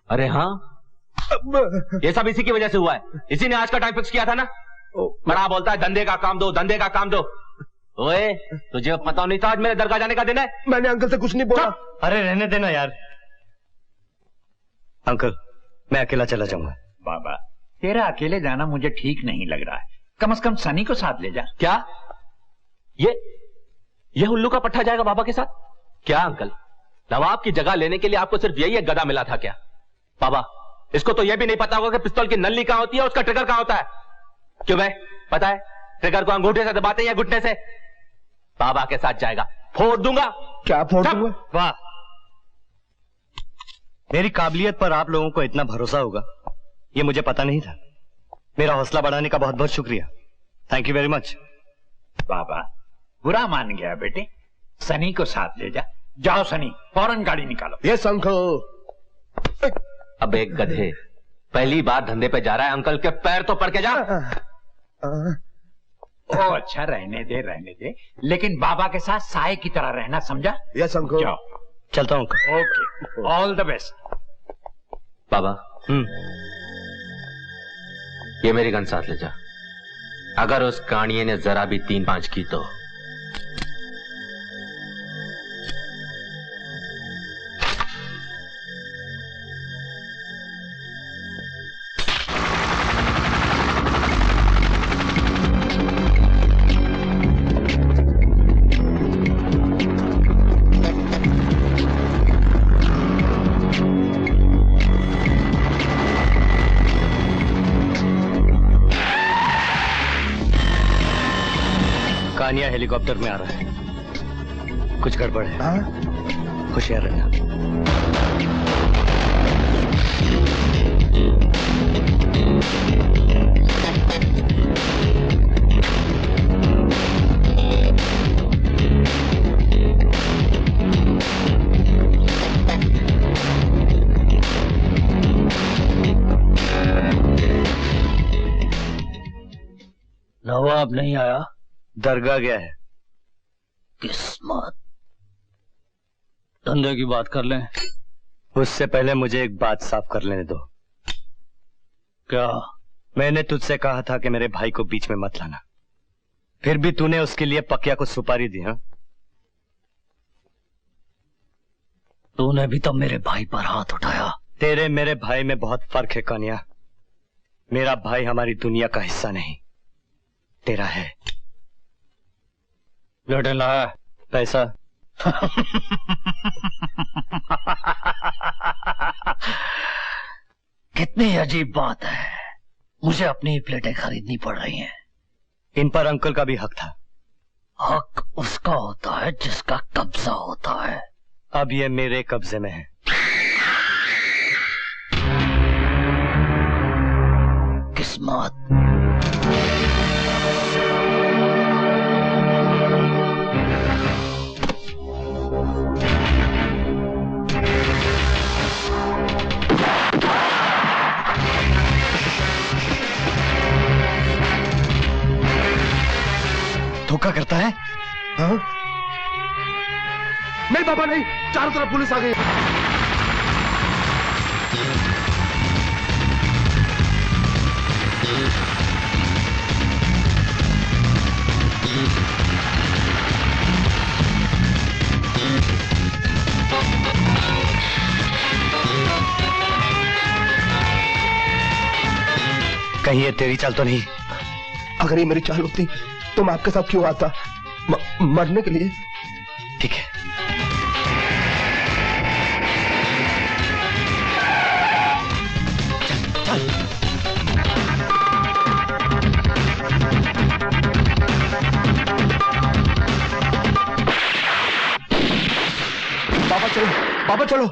अरे हाँ, ये सब इसी की वजह से हुआ है। इसी ने आज का टाइम फिक्स किया था ना। बड़ा बोलता है धंधे का काम दो, धंधे का काम दो। ओए, तुझे पता नहीं था आज मेरे दरगाह जाने का दिन है? मैंने अंकल से कुछ नहीं बोला। अरे रहने देना यार। अंकल, मैं अकेला चला जाऊंगा। बाबा, तेरा अकेले जाना मुझे ठीक नहीं लग रहा है। कम से कम सनी को साथ ले जा। क्या यह उल्लू का पट्टा जाएगा बाबा के साथ? क्या अंकल, नवाब की जगह लेने के लिए आपको सिर्फ यही एक गधा मिला था क्या? बाबा, इसको तो यह भी नहीं पता होगा कि पिस्तौल की नली कहां होती है, उसका ट्रिगर कहां होता है। क्यों भाई, पता है ट्रिगर को अंगूठे से दबाते हैं या घुटने से? बाबा के साथ जाएगा, फोड़ दूंगा। क्या फोड़ दूंगा? वाह, मेरी काबिलियत पर आप लोगों को इतना भरोसा होगा ये मुझे पता नहीं था। मेरा हौसला बढ़ाने का बहुत बहुत शुक्रिया। Thank you very much. बाबा बुरा मान गया बेटे, सनी को साथ ले जा। जाओ सनी, फौरन गाड़ी निकालो। Yes uncle. अब एक गधे पहली बार धंधे पे जा रहा है, अंकल के पैर तो पड़ के जा। ओ अच्छा, रहने दे, लेकिन बाबा के साथ साए की तरह रहना, समझा? Yes uncle. जाओ, चलता हूं uncle. Okay, all the best. बाबा, ये मेरी गन साथ ले जा। अगर उस कानिये ने जरा भी 3-5 की तो कानिया हेलीकॉप्टर में आ रहा है, कुछ गड़बड़ है। होशियार रहना। नवाब नहीं आया? दरगाह गया है। किस्मत। धंधे की बात कर लें। उससे पहले मुझे एक बात साफ कर लेने दो। क्या? मैंने तुझसे कहा था कि मेरे भाई को बीच में मत लाना, फिर भी तूने उसके लिए पकिया को सुपारी दी। हाँ, तूने भी तो मेरे भाई पर हाथ उठाया। तेरे मेरे भाई में बहुत फर्क है कानिया। मेरा भाई हमारी दुनिया का हिस्सा नहीं, तेरा है। लौटे लाया पैसा। कितनी अजीब बात है, मुझे अपनी प्लेटें खरीदनी पड़ रही हैं। इन पर अंकल का भी हक था। हक उसका होता है जिसका कब्जा होता है। अब ये मेरे कब्जे में है। किस्मत। धोखा करता है? हाँ? नहीं पापा नहीं, चारों तरफ पुलिस आ गई। कहीं ये तेरी चाल तो नहीं? अगर ये मेरी चाल होती तो मैं आपके साथ क्यों आता? मरने के लिए। ठीक है। चल, चल। पापा चलो, पापा चलो।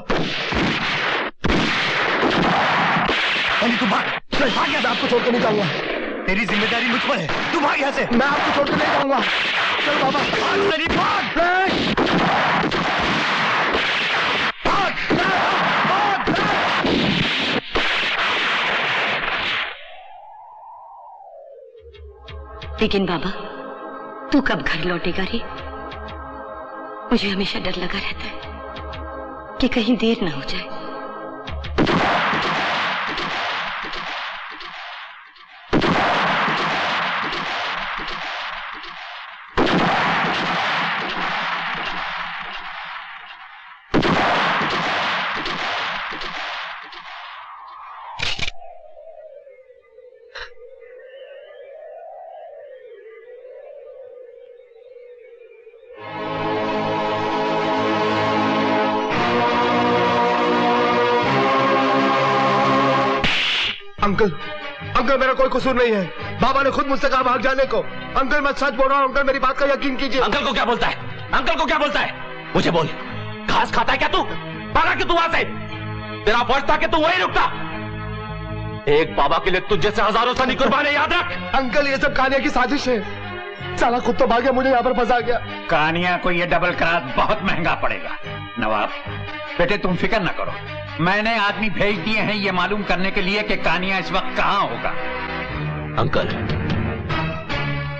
तू भाग। भाग, मैं आपको छोड़कर नहीं जाऊंगा। तेरी जिम्मेदारी मुझ पर है, तू भाग यहाँ से। मैं आपको छोड़कर नहीं जाऊंगा। चलो बाबा, लेकिन बाबा, तू कब घर लौटेगा रे? मुझे हमेशा डर लगा रहता है कि कहीं देर ना हो जाए। अंकल अंकल मेरा कोई कसूर नहीं है। बाबा ने खुद मुझसे कहा भाग जाने को। अंकल मैं सच बोल रहा हूँ अंकल, मेरी बात का यकीन कीजिए। अंकल को क्या बोलता है? अंकल को क्या बोलता है? मुझे बोल, घास खाता है क्या तू? भागा क्यों तू वहां से? तेरा फर्ज था कि तू वहीं रुकता। एक बाबा के लिए तुझ जैसे हजारों सनी कुर्बान है, याद रख। अंकल ये सब कानिया की साजिश है। साला खुद तो भाग गया, मुझे यहाँ पर फंसा गया। कानिया को ये डबल क्रॉस बहुत महंगा पड़ेगा। नवाब बेटे तुम फिक्र न करो, मैंने आदमी भेज दिए हैं ये मालूम करने के लिए कि कानिया इस वक्त कहाँ होगा। अंकल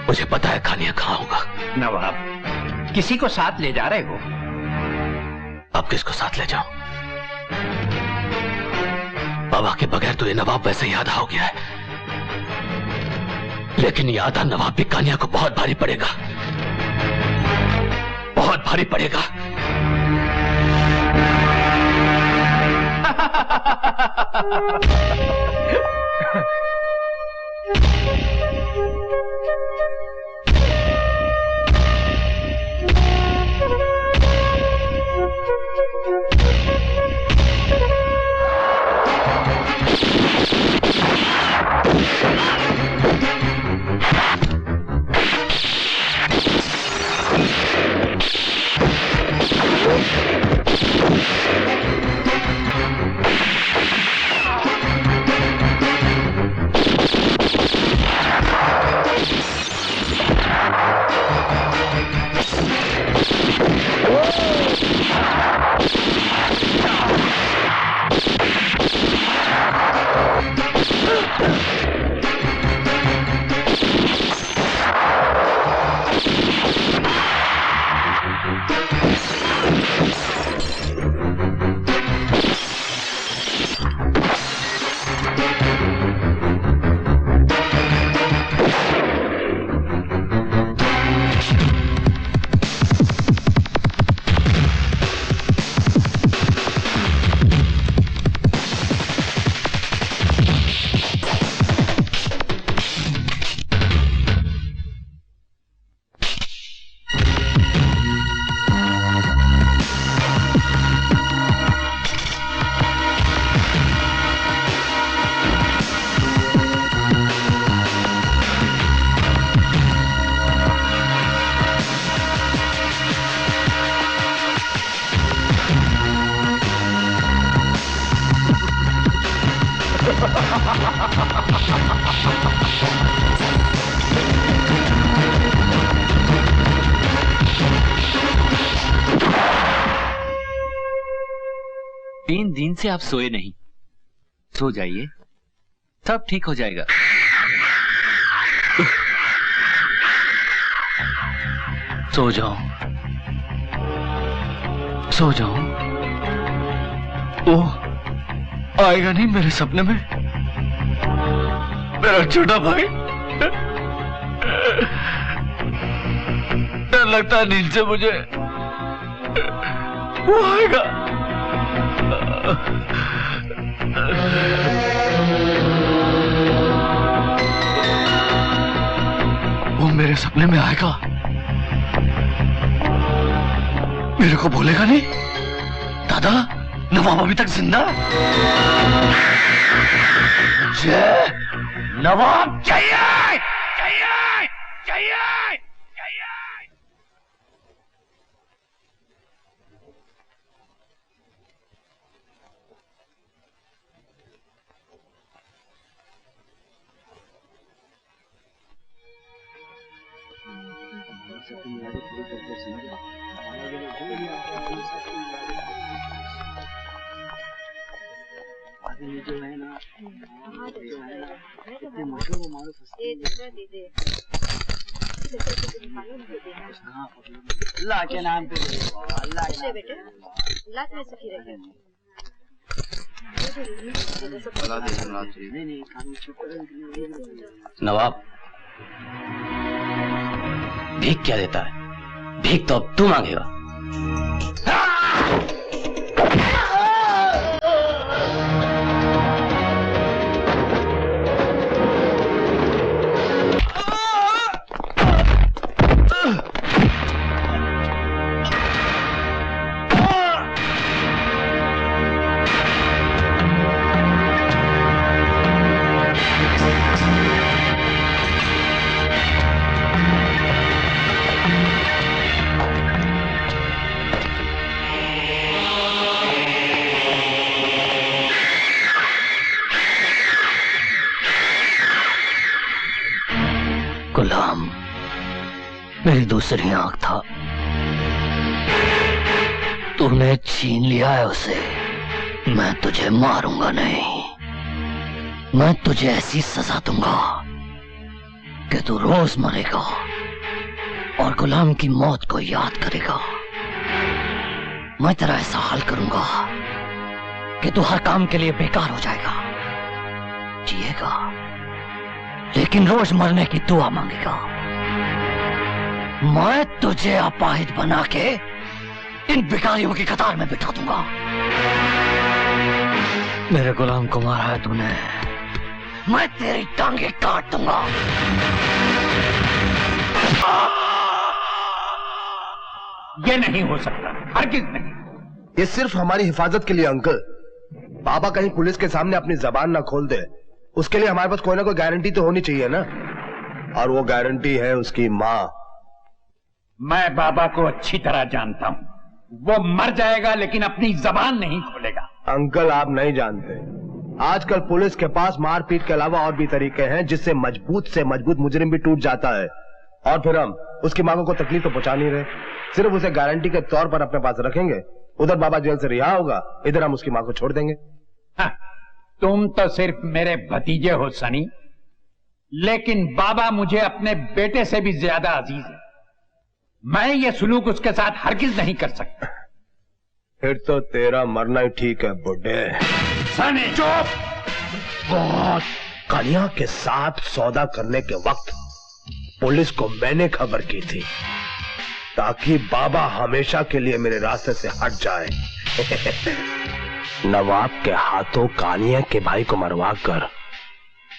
मुझे पता है कानिया कहाँ होगा। नवाब किसी को साथ ले जा रहे हो? अब किसको साथ ले जाऊं? बाबा के बगैर तो ये नवाब वैसे ही आधा हो गया है, लेकिन ये आधा नवाब भी कानिया को बहुत भारी पड़ेगा, बहुत भारी पड़ेगा। तीन दिन से आप सोए नहीं, सो जाइए, सब ठीक हो जाएगा। सो जाओ, सो जाओ। ओ आएगा नहीं मेरे सपने में मेरा छोटा भाई। डर लगता है नींद से मुझे, वो आएगा। वो मेरे सपने में आएगा, मेरे को बोलेगा नहीं, दादा नवाब अभी तक जिंदा। जय नवाब चाहिए, चाहिए, चाहिए, चाहिए। जो है ना अल्लाह के नाम पे अल्लाह बेटे, अल्लाह तुम्हें सुखी रखे। नवाब भीख क्या देता है? भीख तो अब तू मांगेगा। मेरी दूसरी आंख था। तूने छीन लिया है उसे। मैं तुझे मारूंगा नहीं, मैं तुझे ऐसी सजा दूंगा कि तू रोज मरेगा और गुलाम की मौत को याद करेगा। मैं तेरा ऐसा हाल करूंगा कि तू हर काम के लिए बेकार हो जाएगा। जिएगा लेकिन रोज मरने की दुआ मांगेगा। मैं तुझे अपाहिज बना के इन भिखारियों की कतार में बिठा दूंगा। मेरे गुलाम को मारा है तूने, मैं तेरी टांगे काट दूंगा। ये नहीं हो सकता, हरगिज नहीं। ये सिर्फ हमारी हिफाजत के लिए अंकल। बाबा कहीं पुलिस के सामने अपनी जबान ना खोल दे, उसके लिए हमारे पास कोई ना कोई गारंटी तो होनी चाहिए ना। और वो गारंटी है उसकी माँ। मैं बाबा को अच्छी तरह जानता हूँ। वो मर जाएगा लेकिन अपनी जबान नहीं खोलेगा। अंकल आप नहीं जानते, आजकल पुलिस के पास मारपीट के अलावा और भी तरीके हैं जिससे मजबूत से मजबूत मुजरिम भी टूट जाता है। और फिर हम उसकी मांगों को तकलीफ तो पहुंचा नहीं रहे, सिर्फ उसे गारंटी के तौर पर अपने पास रखेंगे। उधर बाबा जेल से रिहा होगा, इधर हम उसकी मां को छोड़ देंगे। हाँ, तुम तो सिर्फ मेरे भतीजे हो सनी, लेकिन बाबा मुझे अपने बेटे से भी ज्यादा अजीज है। मैं ये सलूक उसके साथ हरगिज नहीं कर सकता। फिर तो तेरा मरना ही ठीक है बुड्ढे। सनी चुप। कालिया के साथ सौदा करने के वक्त पुलिस को मैंने खबर की थी ताकि बाबा हमेशा के लिए मेरे रास्ते से हट जाए। नवाब के हाथों कालिया के भाई को मरवा कर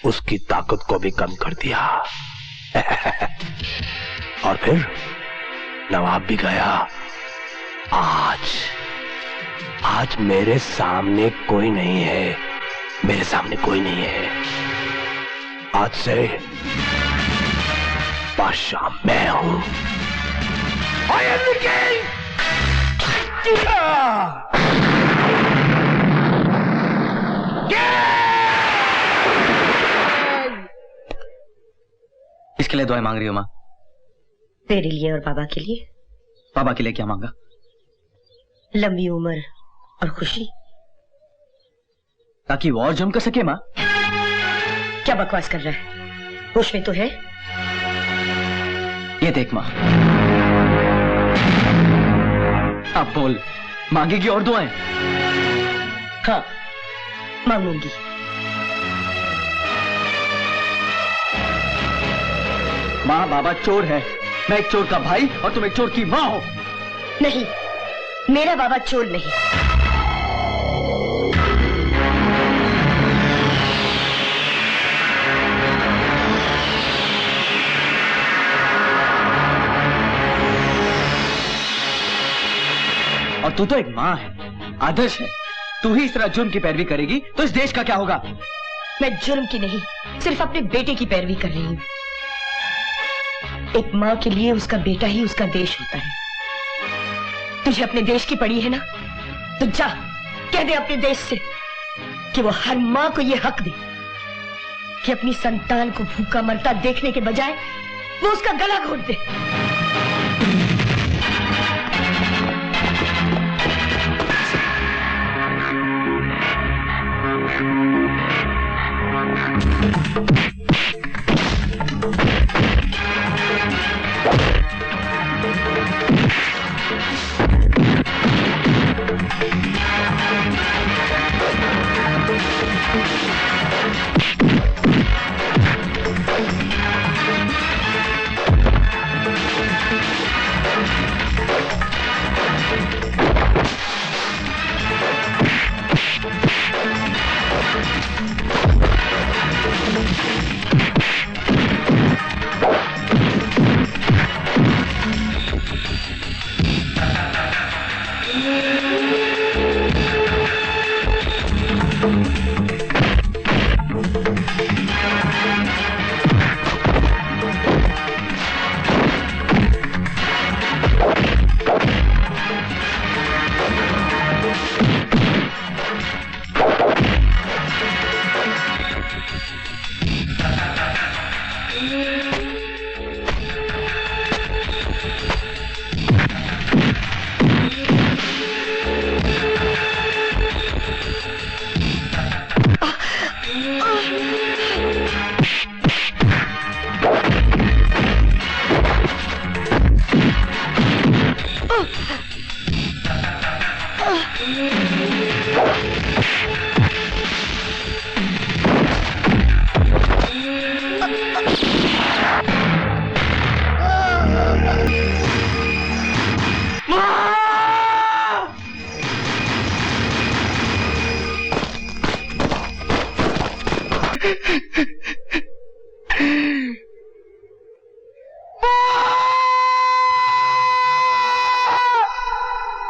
उसकी ताकत को भी कम कर दिया। और फिर नवाब भी गया। आज मेरे सामने कोई नहीं है, मेरे सामने कोई नहीं है। आज से बादशाह मैं हूं। I am the king! इसके लिए दुआएं मांग रही हो माँ? तेरे लिए और बाबा के लिए। बाबा के लिए क्या मांगा? लंबी उम्र और खुशी, ताकि वो और जम कर सके। माँ क्या बकवास कर रहा है? होश में तो है? ये देख माँ, अब बोल, मांगेगी और दुआएं? हाँ मांगूंगी। माँ बाबा चोर है, मैं एक चोर का भाई और तुम एक चोर की माँ हो। नहीं, मेरा बाबा चोर नहीं। और तू तो एक माँ है, आदर्श है। तू ही इस तरह जुर्म की पैरवी करेगी तो इस देश का क्या होगा? मैं जुर्म की नहीं, सिर्फ अपने बेटे की पैरवी कर रही हूँ। एक माँ के लिए उसका बेटा ही उसका देश होता है। तुझे अपने देश की पड़ी है ना, तो जा कह दे अपने देश से कि वो हर माँ को ये हक दे कि अपनी संतान को भूखा मरता देखने के बजाय वो उसका गला घोट दे।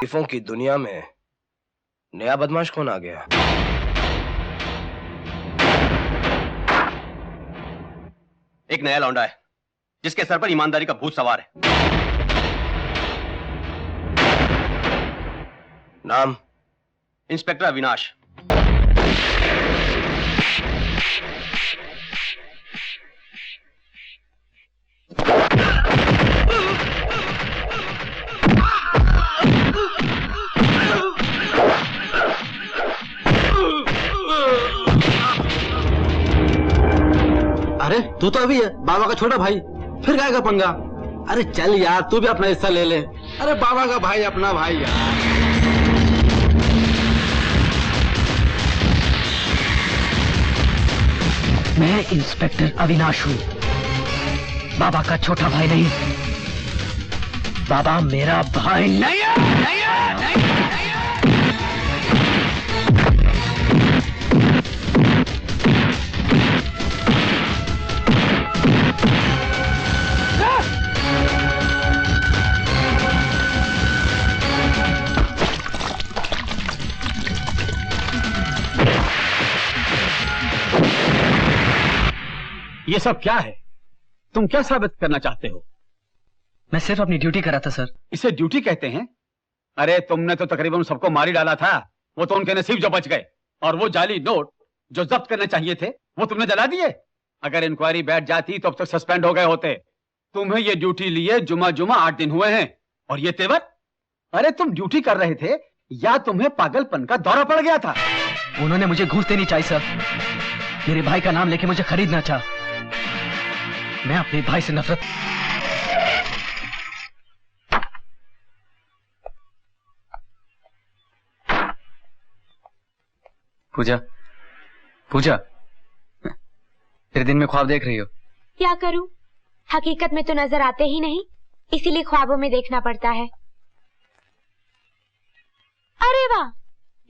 शरीफों की दुनिया में नया बदमाश कौन आ गया? एक नया लौंडा है जिसके सर पर ईमानदारी का भूत सवार है। नाम? इंस्पेक्टर अविनाश। अरे तू तो अभी है बाबा का छोटा भाई, फिर गाय का पंगा। अरे चल यार तू भी अपना हिस्सा ले ले। अरे बाबा का भाई अपना भाई यार। मैं इंस्पेक्टर अविनाश हूँ, बाबा का छोटा भाई नहीं। बाबा मेरा भाई नहीं है। ये सब क्या है? तुम क्या साबित करना चाहते हो? मैं सिर्फ अपनी ड्यूटी कर रहा था सर। इसे ड्यूटी कहते हैं? अरे तुमने तो तकरीबन सबको मार ही डाला था। वो तो उनके नसीब जो बच गए। और वो जाली नोट जो जब्त करने चाहिए थे वो तुमने जला दिए। अगर इंक्वायरी बैठ जाती तो अब तक सस्पेंड हो गए होते। तुम्हें ये ड्यूटी लिए जुमा 8 दिन हुए हैं। और ये तेवर? अरे तुम ड्यूटी कर रहे थे या तुम्हें पागलपन का दौरा पड़ गया था? उन्होंने मुझे घूस देनी चाहिए सर। मेरे भाई का नाम लेके मुझे खरीदना चाहा। मैं अपने भाई से नफरत। पूजा, पूजा, तेरे दिन में ख्वाब देख रही हो? क्या करूं? हकीकत में तो नजर आते ही नहीं, इसीलिए ख्वाबों में देखना पड़ता है। अरे वाह,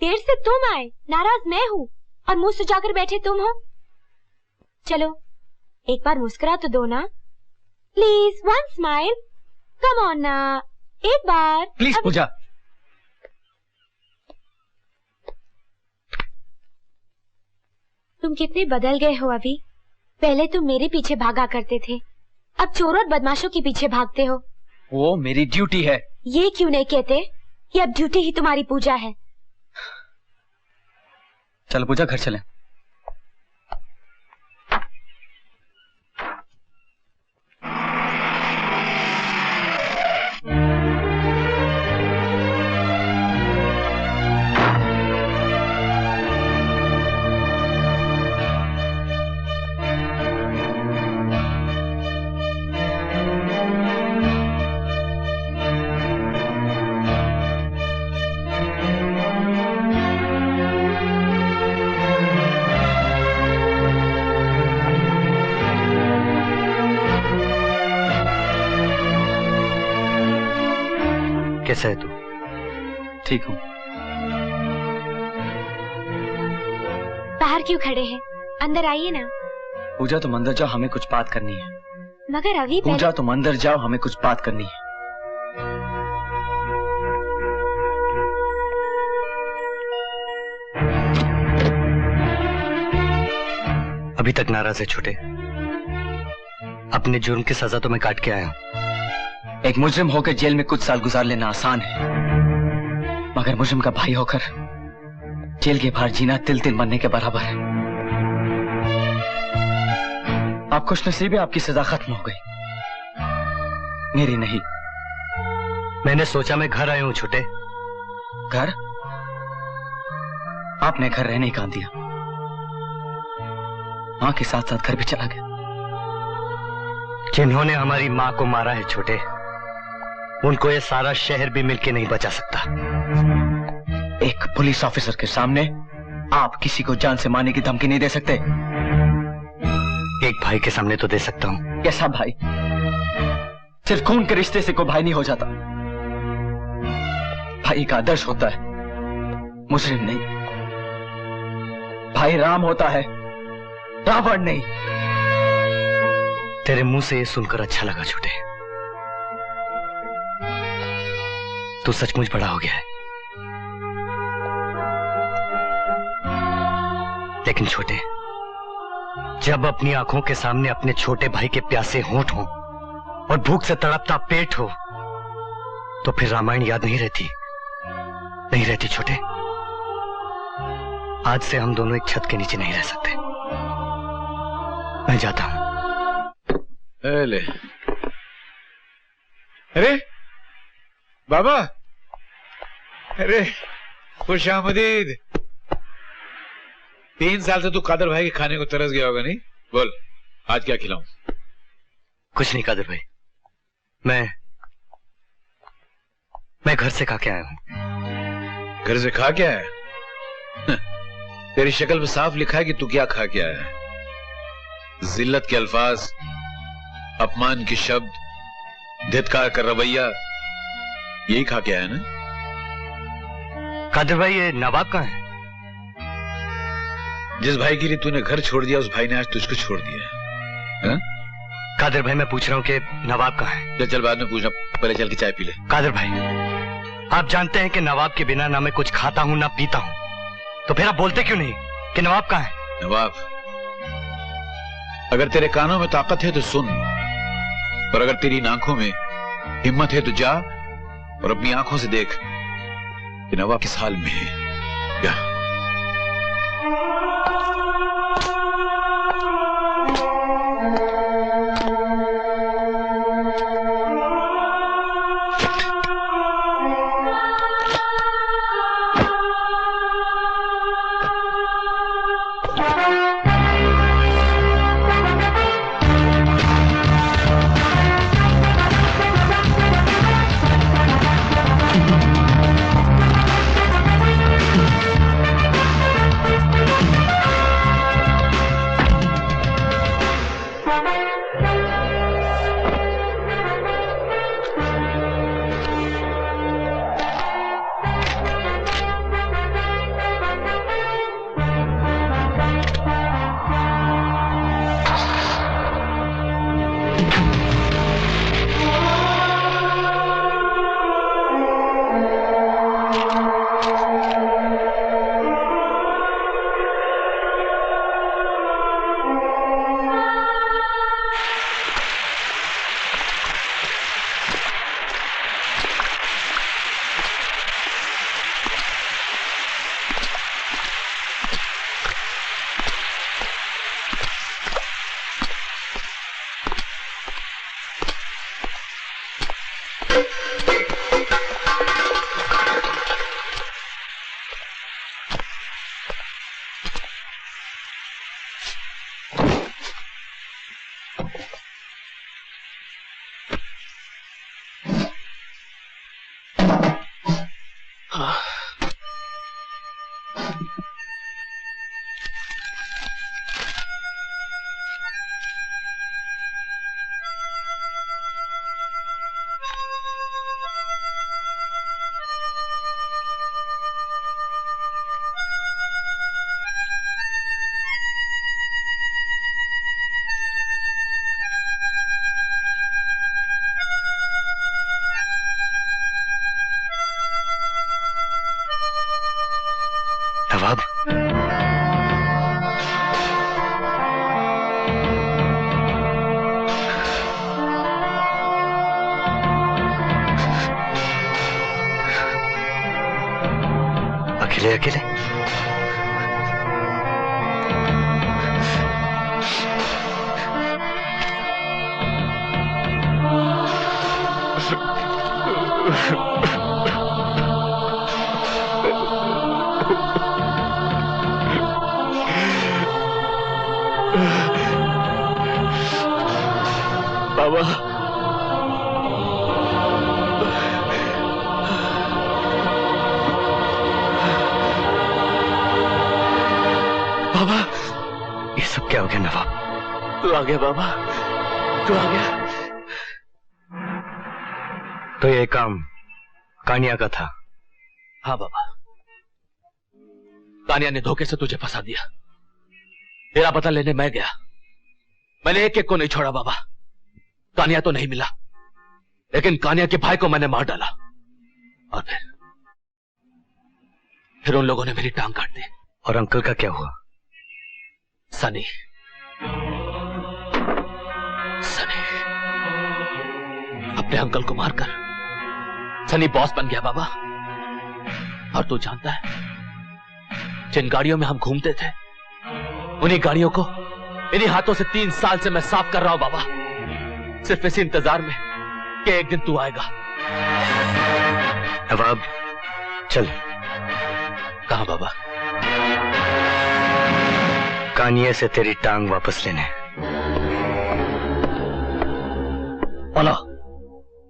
देर से तुम आए। नाराज मैं हूँ और मुंह सुजाकर बैठे तुम हो। चलो एक बार मुस्कुरा तो दो ना, please. One smile, come on ना, एक बार प्लीज। पूजा, तुम कितने बदल गए हो अभी। पहले तुम मेरे पीछे भागा करते थे, अब चोर और बदमाशों के पीछे भागते हो। वो मेरी ड्यूटी है। ये क्यों नहीं कहते कि अब ड्यूटी ही तुम्हारी पूजा है? चलो पूजा घर चलें। कैसा है तू? ठीक हूँ। बाहर क्यों खड़े हैं? अंदर आइए ना। पूजा तुम अंदर जाओ, हमें कुछ बात करनी है। मगर अभी पूजा तुम अंदर जाओ, हमें कुछ बात करनी है। अभी तक नाराज है छोटे। अपने जुर्म की सजा तो मैं काट के आया हूं। एक मुजरिम होकर जेल में कुछ साल गुजार लेना आसान है, मगर मुजरिम का भाई होकर जेल के बाहर जीना तिल तिल मरने के बराबर है। आप खुशनसीब है, आपकी सजा खत्म हो गई, मेरी नहीं। मैंने सोचा मैं घर आया हूं छोटे। घर? आपने घर रहने ही कहां दिया? मां के साथ साथ घर भी चला गया। जिन्होंने हमारी मां को मारा है छोटे, उनको ये सारा शहर भी मिलके नहीं बचा सकता। एक पुलिस ऑफिसर के सामने आप किसी को जान से मारने की धमकी नहीं दे सकते। एक भाई के सामने तो दे सकता हूं। कैसा भाई? सिर्फ खून के रिश्ते से कोई भाई नहीं हो जाता। भाई का आदर्श होता है, मुजरिम नहीं। भाई राम होता है, रावण नहीं। तेरे मुंह से ये सुनकर अच्छा लगा छोटे। तू सचमुच बड़ा हो गया है। लेकिन छोटे, जब अपनी आंखों के सामने अपने छोटे भाई के प्यासे होंठ हों और भूख से तड़पता पेट हो, तो फिर रामायण याद नहीं रहती? नहीं रहती छोटे। आज से हम दोनों एक छत के नीचे नहीं रह सकते। मैं जाता हूं। ले। अरे बाबा, अरे खुश आमदीद। 3 साल से तू कादर भाई के खाने को तरस गया होगा, नहीं? बोल, आज क्या खिलाऊं? कुछ नहीं कादर भाई, मैं घर से खा के आया हूं। घर से खा के आया? तेरी शक्ल पे साफ लिखा है कि तू क्या खा के आया है। जिल्लत के अल्फाज, अपमान के शब्द, धिक्कार का रवैया, यही खा के आया ना? कादर भाई, ये नवाब कहाँ है? जिस भाई के लिए तूने घर छोड़ दिया, उस भाई ने आज तुझको छोड़ दिया है। कादर भाई, मैं पूछ रहा हूँ कि नवाब कहाँ है? चल बाद में पूछना, पहले चल के चाय पी ले। कादर भाई, आप जानते हैं कि नवाब के बिना ना मैं कुछ खाता हूँ ना पीता हूँ, तो फिर आप बोलते क्यों नहीं कि नवाब कहाँ है? नवाब, अगर तेरे कानों में ताकत है तो सुन, और अगर तेरी आंखों में हिम्मत है तो जा और अपनी आंखों से देख कि नवाब किस हाल में है। जा। नवाब, अकेले अकेले? बाबा, क्या हो गया नवाब? तू आ गया बाबा, तू आ गया। तो ये काम कानिया का था? हाँ बाबा, कानिया ने धोखे से तुझे फंसा दिया। तेरा पता लेने मैं गया, मैंने एक एक को नहीं छोड़ा बाबा। कानिया तो नहीं मिला, लेकिन कानिया के भाई को मैंने मार डाला। और फिर उन लोगों ने मेरी टांग काट दी। और अंकल का क्या हुआ? सनी अपने अंकल को मारकर सनी बॉस बन गया बाबा। और तू जानता है, जिन गाड़ियों में हम घूमते थे, उन्हीं गाड़ियों को इन्हीं हाथों से 3 साल से मैं साफ कर रहा हूं बाबा, सिर्फ इसी इंतजार में कि एक दिन तू आएगा। नवाब चल। कहां बाबा? कानिया से तेरी टांग वापस लेने। बोलो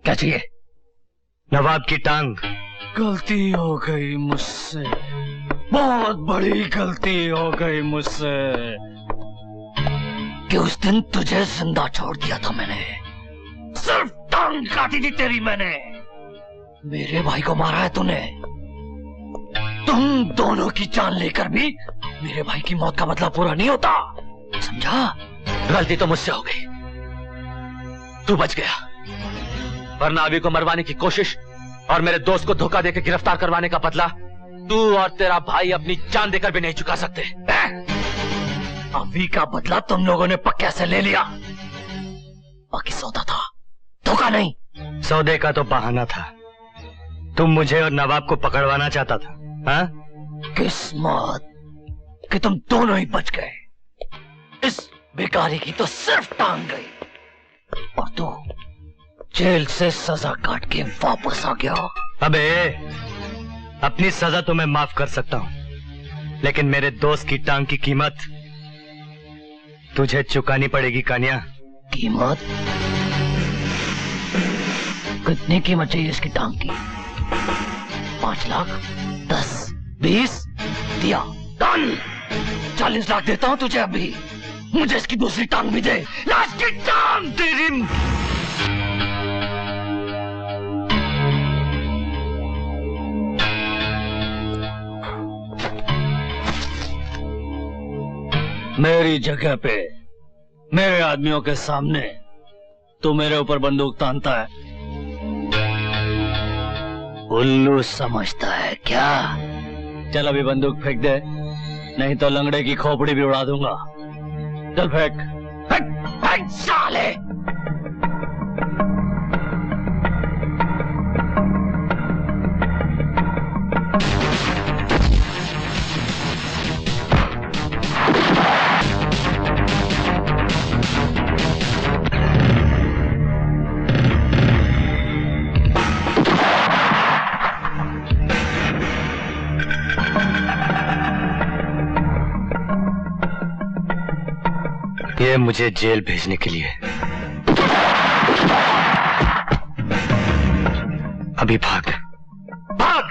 क्या चाहिए? नवाब की टांग। गलती हो गई मुझसे, बहुत बड़ी गलती हो गई मुझसे कि उस दिन तुझे जिंदा छोड़ दिया था मैंने। सिर्फ टांग काटी थी तेरी मैंने। मेरे भाई को मारा है तूने। तुम दोनों की जान लेकर भी मेरे भाई की मौत का बदला पूरा नहीं होता, समझा? गलती तो मुझसे हो गई, तू बच गया, वरना अभी को मरवाने की कोशिश और मेरे दोस्त को धोखा देकर गिरफ्तार करवाने का बदला तू और तेरा भाई अपनी जान देकर भी नहीं चुका सकते। अभी का बदला तुम लोगों ने पक्के से ले लिया, बाकी सौदा था, धोखा नहीं। सौदे का तो बहाना था, तुम मुझे और नवाब को पकड़वाना चाहता था। हाँ? किस्मत कि तुम दोनों ही बच गए। इस बेकारी की तो सिर्फ टांग गई और तू जेल से सजा काट के वापस आ गया। अबे अपनी सजा तो मैं माफ कर सकता हूं, लेकिन मेरे दोस्त की टांग की कीमत तुझे चुकानी पड़ेगी कानिया। कीमत? कितनी कीमत चाहिए इसकी टांग की? 5 लाख, 10, 20? दिया। डन। 40 लाख देता हूं तुझे अभी। मुझे इसकी दूसरी टांग भी दे। लाश की टांग तेरी। मेरी जगह पे मेरे आदमियों के सामने तू मेरे ऊपर बंदूक तानता है। उल्लू समझता है क्या? चल अभी बंदूक फेंक दे, नहीं तो लंगड़े की खोपड़ी भी उड़ा दूंगा। चल फेंक। फेंक, फेंक साले। ये मुझे जेल भेजने के लिए। अभी भाग भाग।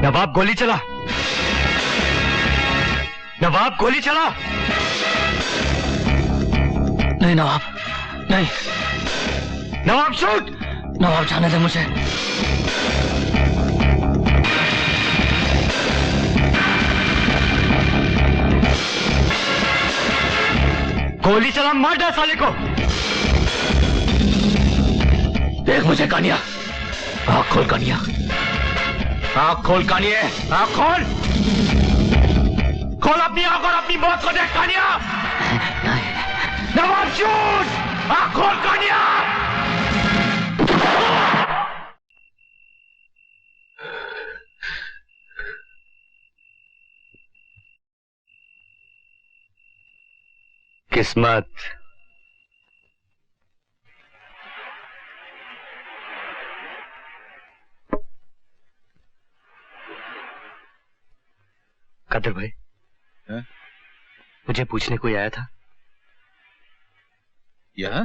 नवाब गोली चला। नवाब गोली चला। नहीं नवाब, नहीं। नवाब शूट। नवाब जाने दे मुझे। गोली चला, मार डाल साले को। देख मुझे कानिया, आँख खोल कानिया, आँख खोल कानिया, आँख खोल। खोल अपनी आंख और अपनी मौत को देख कानिया। नवाब शूट, आंख खोल कानिया। किस्मत कादर भाई, मुझे पूछने कोई आया था यहाँ?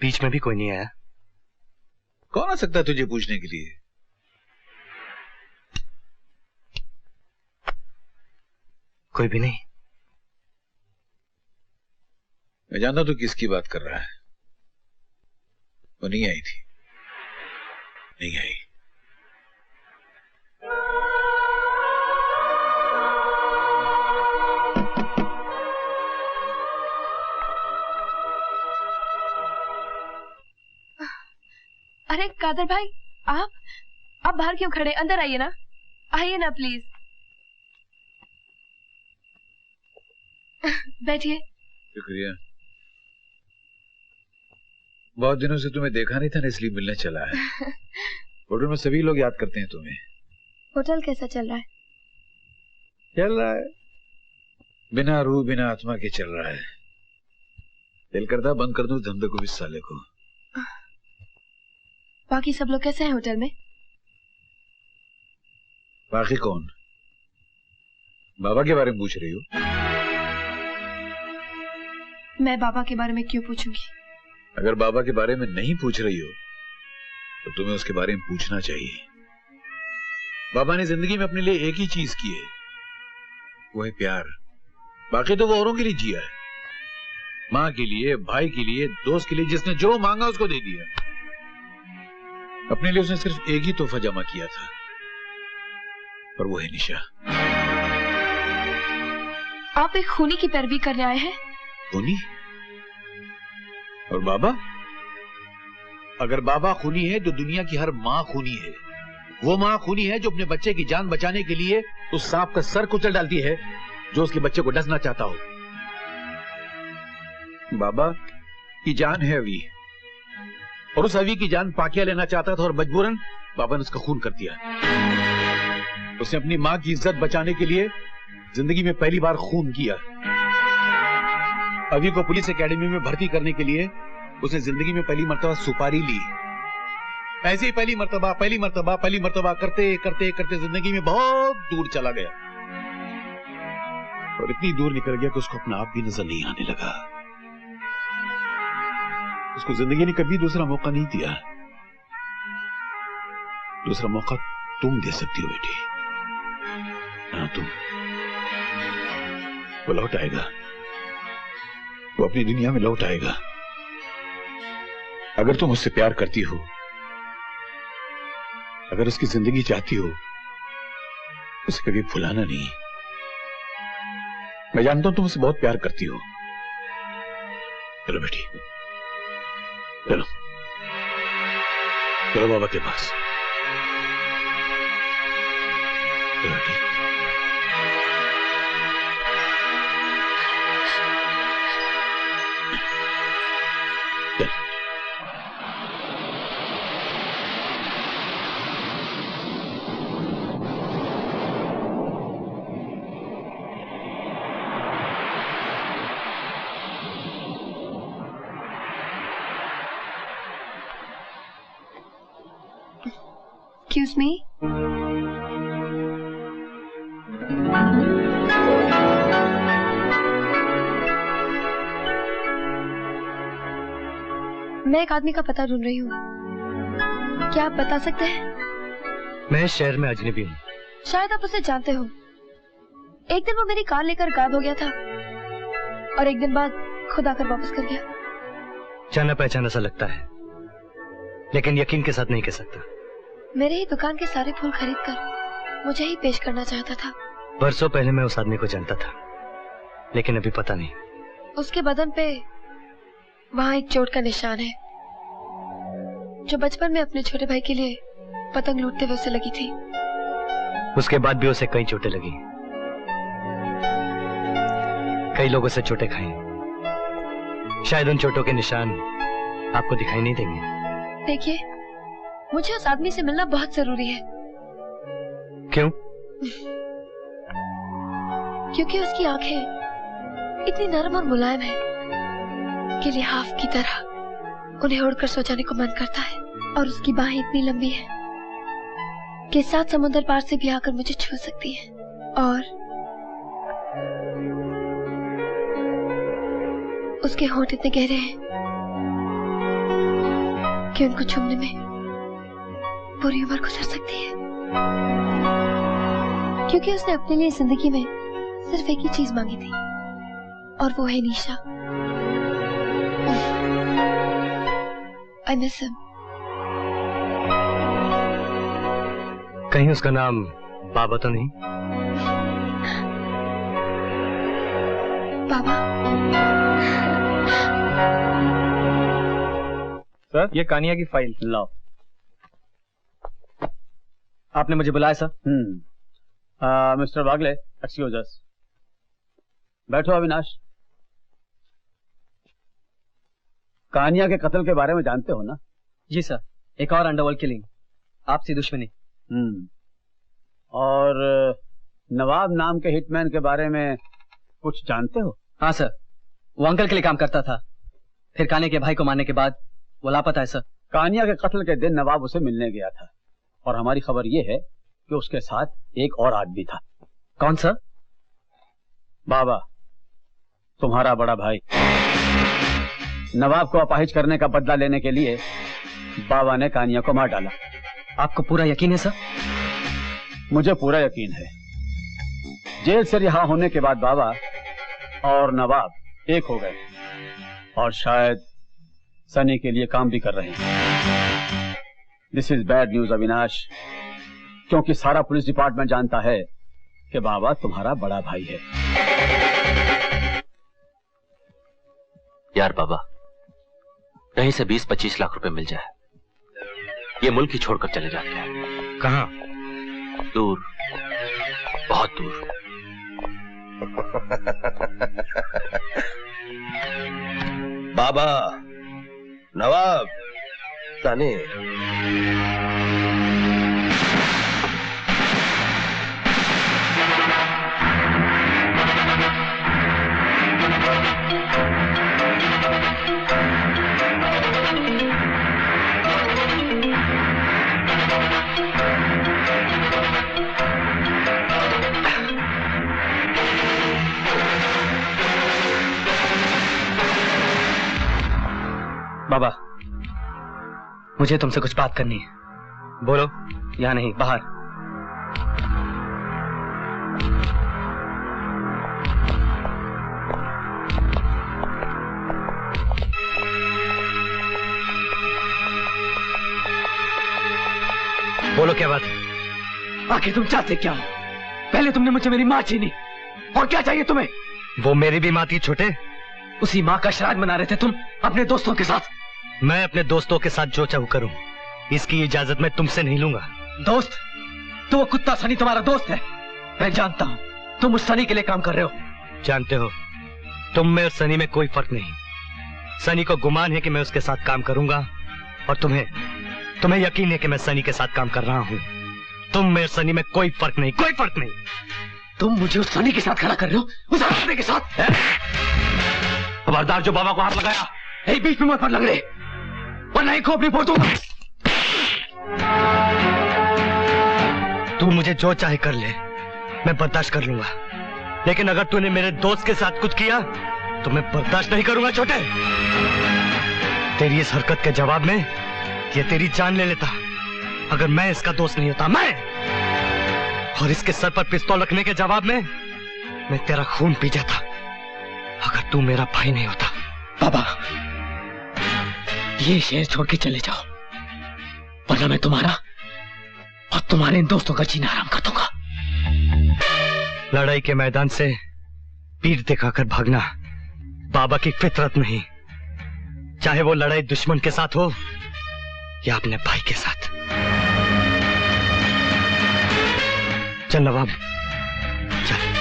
बीच में भी कोई नहीं आया। कौन आ सकता है तुझे पूछने के लिए? कोई भी नहीं। मैं जानता तू किसकी बात कर रहा है। वो नहीं आई थी, नहीं आई। अरे कादर भाई, आप बाहर क्यों खड़े? अंदर आइए ना, आइए ना प्लीज। बैठिए। शुक्रिया। बहुत दिनों से तुम्हें देखा नहीं था ना, इसलिए मिलने चला है। होटल में सभी लोग याद करते हैं तुम्हें। होटल कैसा चल रहा है? चल रहा है, बिना रूह बिना आत्मा के चल रहा है। दिल करता बंद कर दूं धंधे को, इस साले को। बाकी सब लोग कैसे हैं होटल में? बाकी कौन? बाबा के बारे में पूछ रही हो? मैं बाबा के बारे में क्यों पूछूंगी? अगर बाबा के बारे में नहीं पूछ रही हो तो तुम्हें उसके बारे में पूछना चाहिए। बाबा ने जिंदगी में अपने लिए एक ही चीज की है, वो है प्यार। बाकी तो वो औरों के लिए जिया है, माँ के लिए, भाई के लिए, दोस्त के लिए। जिसने जो मांगा उसको दे दिया। अपने लिए उसने सिर्फ एक ही तोहफा जमा किया था, और वो है निशा। आप एक खूनी की पैरवी करने आए हैं? खूनी? और बाबा? अगर बाबा खूनी है तो दुनिया की हर माँ खूनी है। वो माँ खूनी है जो अपने बच्चे की जान बचाने के लिए उस सांप का सर कुचल डालती है जो उसके बच्चे को डसना चाहता हो। बाबा की जान है अवी, और उस अवी की जान पाकिया लेना चाहता था, और मजबूरन बाबा ने उसका खून कर दिया। उसने अपनी माँ की इज्जत बचाने के लिए जिंदगी में पहली बार खून किया। अवी को पुलिस एकेडमी में भर्ती करने के लिए उसने जिंदगी में पहली मर्तबा सुपारी ली। ऐसे ही पहली मर्तबा करते करते करते जिंदगी में बहुत दूर चला गया, और इतनी दूर निकल गया कि उसको अपना आप भी नजर नहीं आने लगा। उसको जिंदगी ने कभी दूसरा मौका नहीं दिया। दूसरा मौका तुम दे सकती हो बेटी। हाँ, तुम। वो लौट आएगा, वो अपनी दुनिया में लौट आएगा। अगर तुम उससे प्यार करती हो, अगर उसकी जिंदगी चाहती हो, उसे कभी भुलाना नहीं। मैं जानता हूं तुम उससे बहुत प्यार करती हो। चलो बेटी, चलो चलो बाबा के पास। चलो बेटी। Excuse me? मैं एक आदमी का पता ढूंढ रही हूँ, क्या आप बता सकते हैं? मैं शहर में अजनबी हूँ। शायद आप उसे जानते हो। एक दिन वो मेरी कार लेकर गायब हो गया था, और एक दिन बाद खुद आकर वापस कर गया। जाना पहचाना सा लगता है, लेकिन यकीन के साथ नहीं कह सकता। मेरे ही दुकान के सारे फूल खरीदकर मुझे ही पेश करना चाहता था। बरसों पहले मैं उस आदमी को जानता था, लेकिन अभी पता नहीं। उसके बदन पे वहाँ एक चोट का निशान है, जो बचपन में अपने छोटे भाई के लिए पतंग लूटते हुए उसे लगी थी। उसके बाद भी उसे कई चोटें लगी, कई लोगों से चोटें खाई। शायद उन चोटों के निशान आपको दिखाई नहीं देंगे। देखिए, मुझे उस आदमी से मिलना बहुत जरूरी है। क्यों? क्योंकि उसकी आंखें इतनी नरम और मुलायम है कि लिहाफ की तरह उन्हें ओढ़कर सो जाने को मन करता है, और उसकी बाहें इतनी लंबी हैं कि 7 समुद्र पार से भी आकर मुझे छू सकती हैं, और उसके होंठ इतने गहरे हैं कि उनको छूने में पूरी उम्र गुजर सकती है। क्योंकि उसने अपने लिए जिंदगी में सिर्फ एक ही चीज मांगी थी, और वो है निशा। I miss him. कहीं उसका नाम बाबा तो नहीं? बाबा? सर, ये कानिया की फाइल लाओ। आपने मुझे बुलाया सर? मिस्टर बागले, एक्सक्यूज अस। बैठो अविनाश। कानिया के कत्ल के बारे में जानते हो ना? जी सर, एक और अंडरवर्ल्ड किलिंग, आपसी दुश्मनी। और नवाब नाम के हिटमैन के बारे में कुछ जानते हो? हाँ सर, वो अंकल के लिए काम करता था, फिर कानिया के भाई को मारने के बाद वो लापता है सर। कानिया के कत्ल के दिन नवाब उसे मिलने गया था, और हमारी खबर यह है कि उसके साथ एक और आदमी था। कौन सर? बाबा, तुम्हारा बड़ा भाई। नवाब को अपाहिज करने का बदला लेने के लिए बाबा ने कानिया को मार डाला। आपको पूरा यकीन है सर? मुझे पूरा यकीन है। जेल से रिहा होने के बाद बाबा और नवाब एक हो गए, और शायद सनी के लिए काम भी कर रहे हैं। This is bad news Avinash, क्योंकि सारा पुलिस डिपार्टमेंट जानता है कि बाबा तुम्हारा बड़ा भाई है। यार बाबा, कहीं से 20-25 लाख रुपए मिल जाए, ये मुल्क ही छोड़कर चले जाते हैं। कहां? दूर, बहुत दूर। बाबा, नवाब, सनी। बाबा, मुझे तुमसे कुछ बात करनी है। बोलो। यहाँ नहीं, बाहर। बोलो, क्या बात है? आखिर तुम चाहते क्या हो? पहले तुमने मुझे मेरी माँ छीनी, और क्या चाहिए तुम्हें? वो मेरी भी माँ थी छोटे। उसी माँ का श्राद्ध मना रहे थे तुम अपने दोस्तों के साथ। मैं अपने दोस्तों के साथ जो चाहूं करूं, इसकी इजाजत मैं तुमसे नहीं लूंगा। दोस्त? तो वो कुत्ता सनी तुम्हारा दोस्त है। मैं जानता हूं तुम उस सनी के लिए काम कर रहे हो। जानते हो, तुम में और सनी में कोई फर्क नहीं। सनी को गुमान है कि मैं उसके साथ काम करूंगा, और तुम्हें यकीन है कि मैं सनी के साथ काम कर रहा हूं। तुम में और सनी में कोई फर्क नहीं, कोई फर्क नहीं। तुम मुझे उस सनी के साथ खड़ा कर रहे हो, उस आदमी के साथ। खबरदार, जो बाबा को हाथ लगाया, यही बीच में मत पर लग रहे, वरना एक खोपड़ी फोड़ दूंगा। तू मुझे जो चाहे कर ले, मैं बर्दाश्त कर लूंगा, लेकिन अगर तूने मेरे दोस्त के साथ कुछ किया तो मैं बर्दाश्त नहीं करूंगा। छोटे, तेरी इस हरकत के जवाब में ये तेरी जान ले लेता अगर मैं इसका दोस्त नहीं होता। और इसके सर पर पिस्तौल रखने के जवाब में मैं तेरा खून पी जाता अगर तू मेरा भाई नहीं होता। बाबा, ये शहर छोड़ के चले जाओ, वरना मैं तुम्हारा और तुम्हारे इन दोस्तों का जीना आराम कर दूंगा। लड़ाई के मैदान से पीठ दिखाकर भागना बाबा की फितरत नहीं, चाहे वो लड़ाई दुश्मन के साथ हो या अपने भाई के साथ। चल नवाब, चल।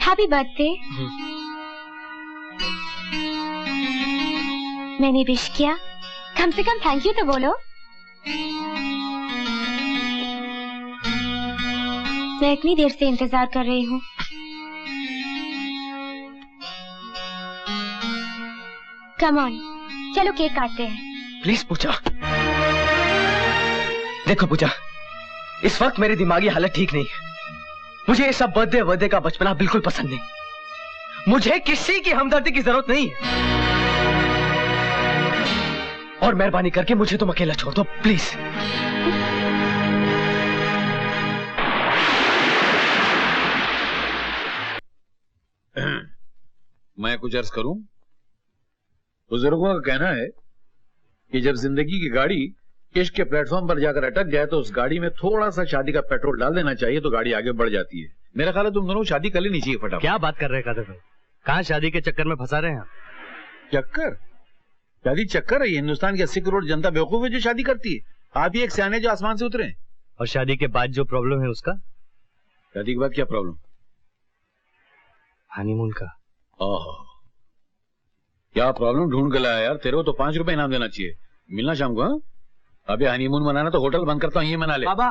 Happy birthday. मैंने विश किया, कम से कम थैंक यू तो बोलो। मैं इतनी देर से इंतजार कर रही हूँ। कम ऑन, चलो केक काटते हैं। प्लीज पूजा। देखो पूजा, इस वक्त मेरी दिमागी हालत ठीक नहीं है। मुझे ये सब बर्थडे का बचपना बिल्कुल पसंद नहीं। मुझे किसी की हमदर्दी की जरूरत नहीं है। और मेहरबानी करके मुझे तुम अकेला छोड़ दो प्लीज। मैं कुछ अर्ज करूं? बुजुर्गों का कहना है कि जब जिंदगी की गाड़ी इश्क के प्लेटफॉर्म पर जाकर अटक जाए तो उस गाड़ी में थोड़ा सा शादी का पेट्रोल डाल देना चाहिए तो गाड़ी आगे बढ़ जाती है। मेरा ख्याल है तुम दोनों शादी कर लेनी चाहिए फटाफट। क्या बात कर रहे हैं कादर भाई? कहाँ शादी के चक्कर में फंसा रहे हैं? चक्कर? शादी चक्कर है? हिंदुस्तान की 80 करोड़ जनता बेवकूफ है जो शादी करती है। आप ही एक सियाने जो आसमान से उतरे। और शादी के बाद जो प्रॉब्लम है उसका? शादी के बाद क्या प्रॉब्लम? हनीमून का। ओह, क्या प्रॉब्लम ढूंढ के लाया यार। तेरे को तो 5 रुपए इनाम देना चाहिए। मिलना शाम को। हाँ, अभी हनीमून मनाना तो होटल बंद करता हूँ, ये मना ले। बाबा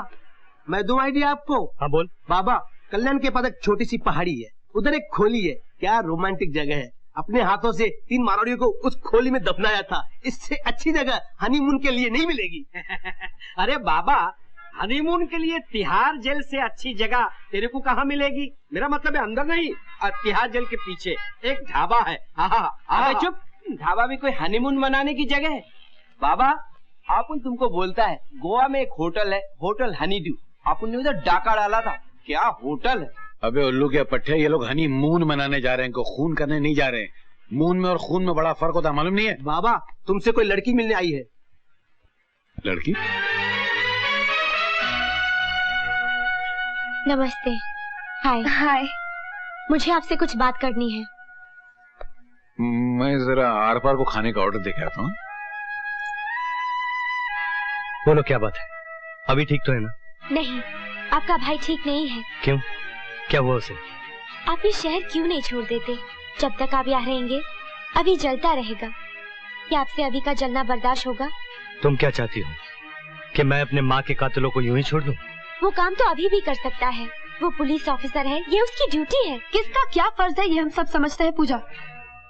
मैं दूं आइडिया आपको? हाँ बोल। बाबा, कल्याण के पास एक छोटी सी पहाड़ी है, उधर एक खोली है। क्या रोमांटिक जगह है। अपने हाथों से 3 मारवाड़ियों को उस खोली में दफनाया था। इससे अच्छी जगह हनीमून के लिए नहीं मिलेगी। अरे बाबा, हनीमून के लिए तिहाड़ जेल से अच्छी जगह तेरे को कहाँ मिलेगी? मेरा मतलब है अंदर नहीं, तिहाड़ जेल के पीछे एक ढाबा है। अबे चुप, ढाबा भी कोई हनीमून मनाने की जगह है? बाबा, आपन तुमको बोलता है गोवा में एक होटल है, होटल हनीड्यू। आपन ने उधर डाका डाला था। क्या होटल है? अबे उल्लू के पट्टे, ये लोग हनीमून मनाने जा रहे हैं, इनको खून करने नहीं जा रहे हैं। मून में और खून में बड़ा फर्क होता है, मालूम नहीं है? बाबा, तुमसे कोई लड़की मिलने आई है। लड़की? नमस्ते। हाय। हाय। मुझे आपसे कुछ बात करनी है। मैं जरा आर पार को खाने का ऑर्डर देके आता हूँ। बोलो क्या बात है? अभी ठीक तो है ना? नहीं, आपका भाई ठीक नहीं है। क्यों? क्या हुआ उसे? आप ये शहर क्यों नहीं छोड़ देते? जब तक आप यहाँ रहेंगे अभी जलता रहेगा। क्या आपसे अभी का जलना बर्दाश्त होगा? तुम क्या चाहती हो कि मैं अपने माँ के कातिलों को यूं ही छोड़ दूं? वो काम तो अभी भी कर सकता है। वो पुलिस ऑफिसर है, ये उसकी ड्यूटी है। किसका क्या फर्ज है ये हम सब समझते हैं पूजा।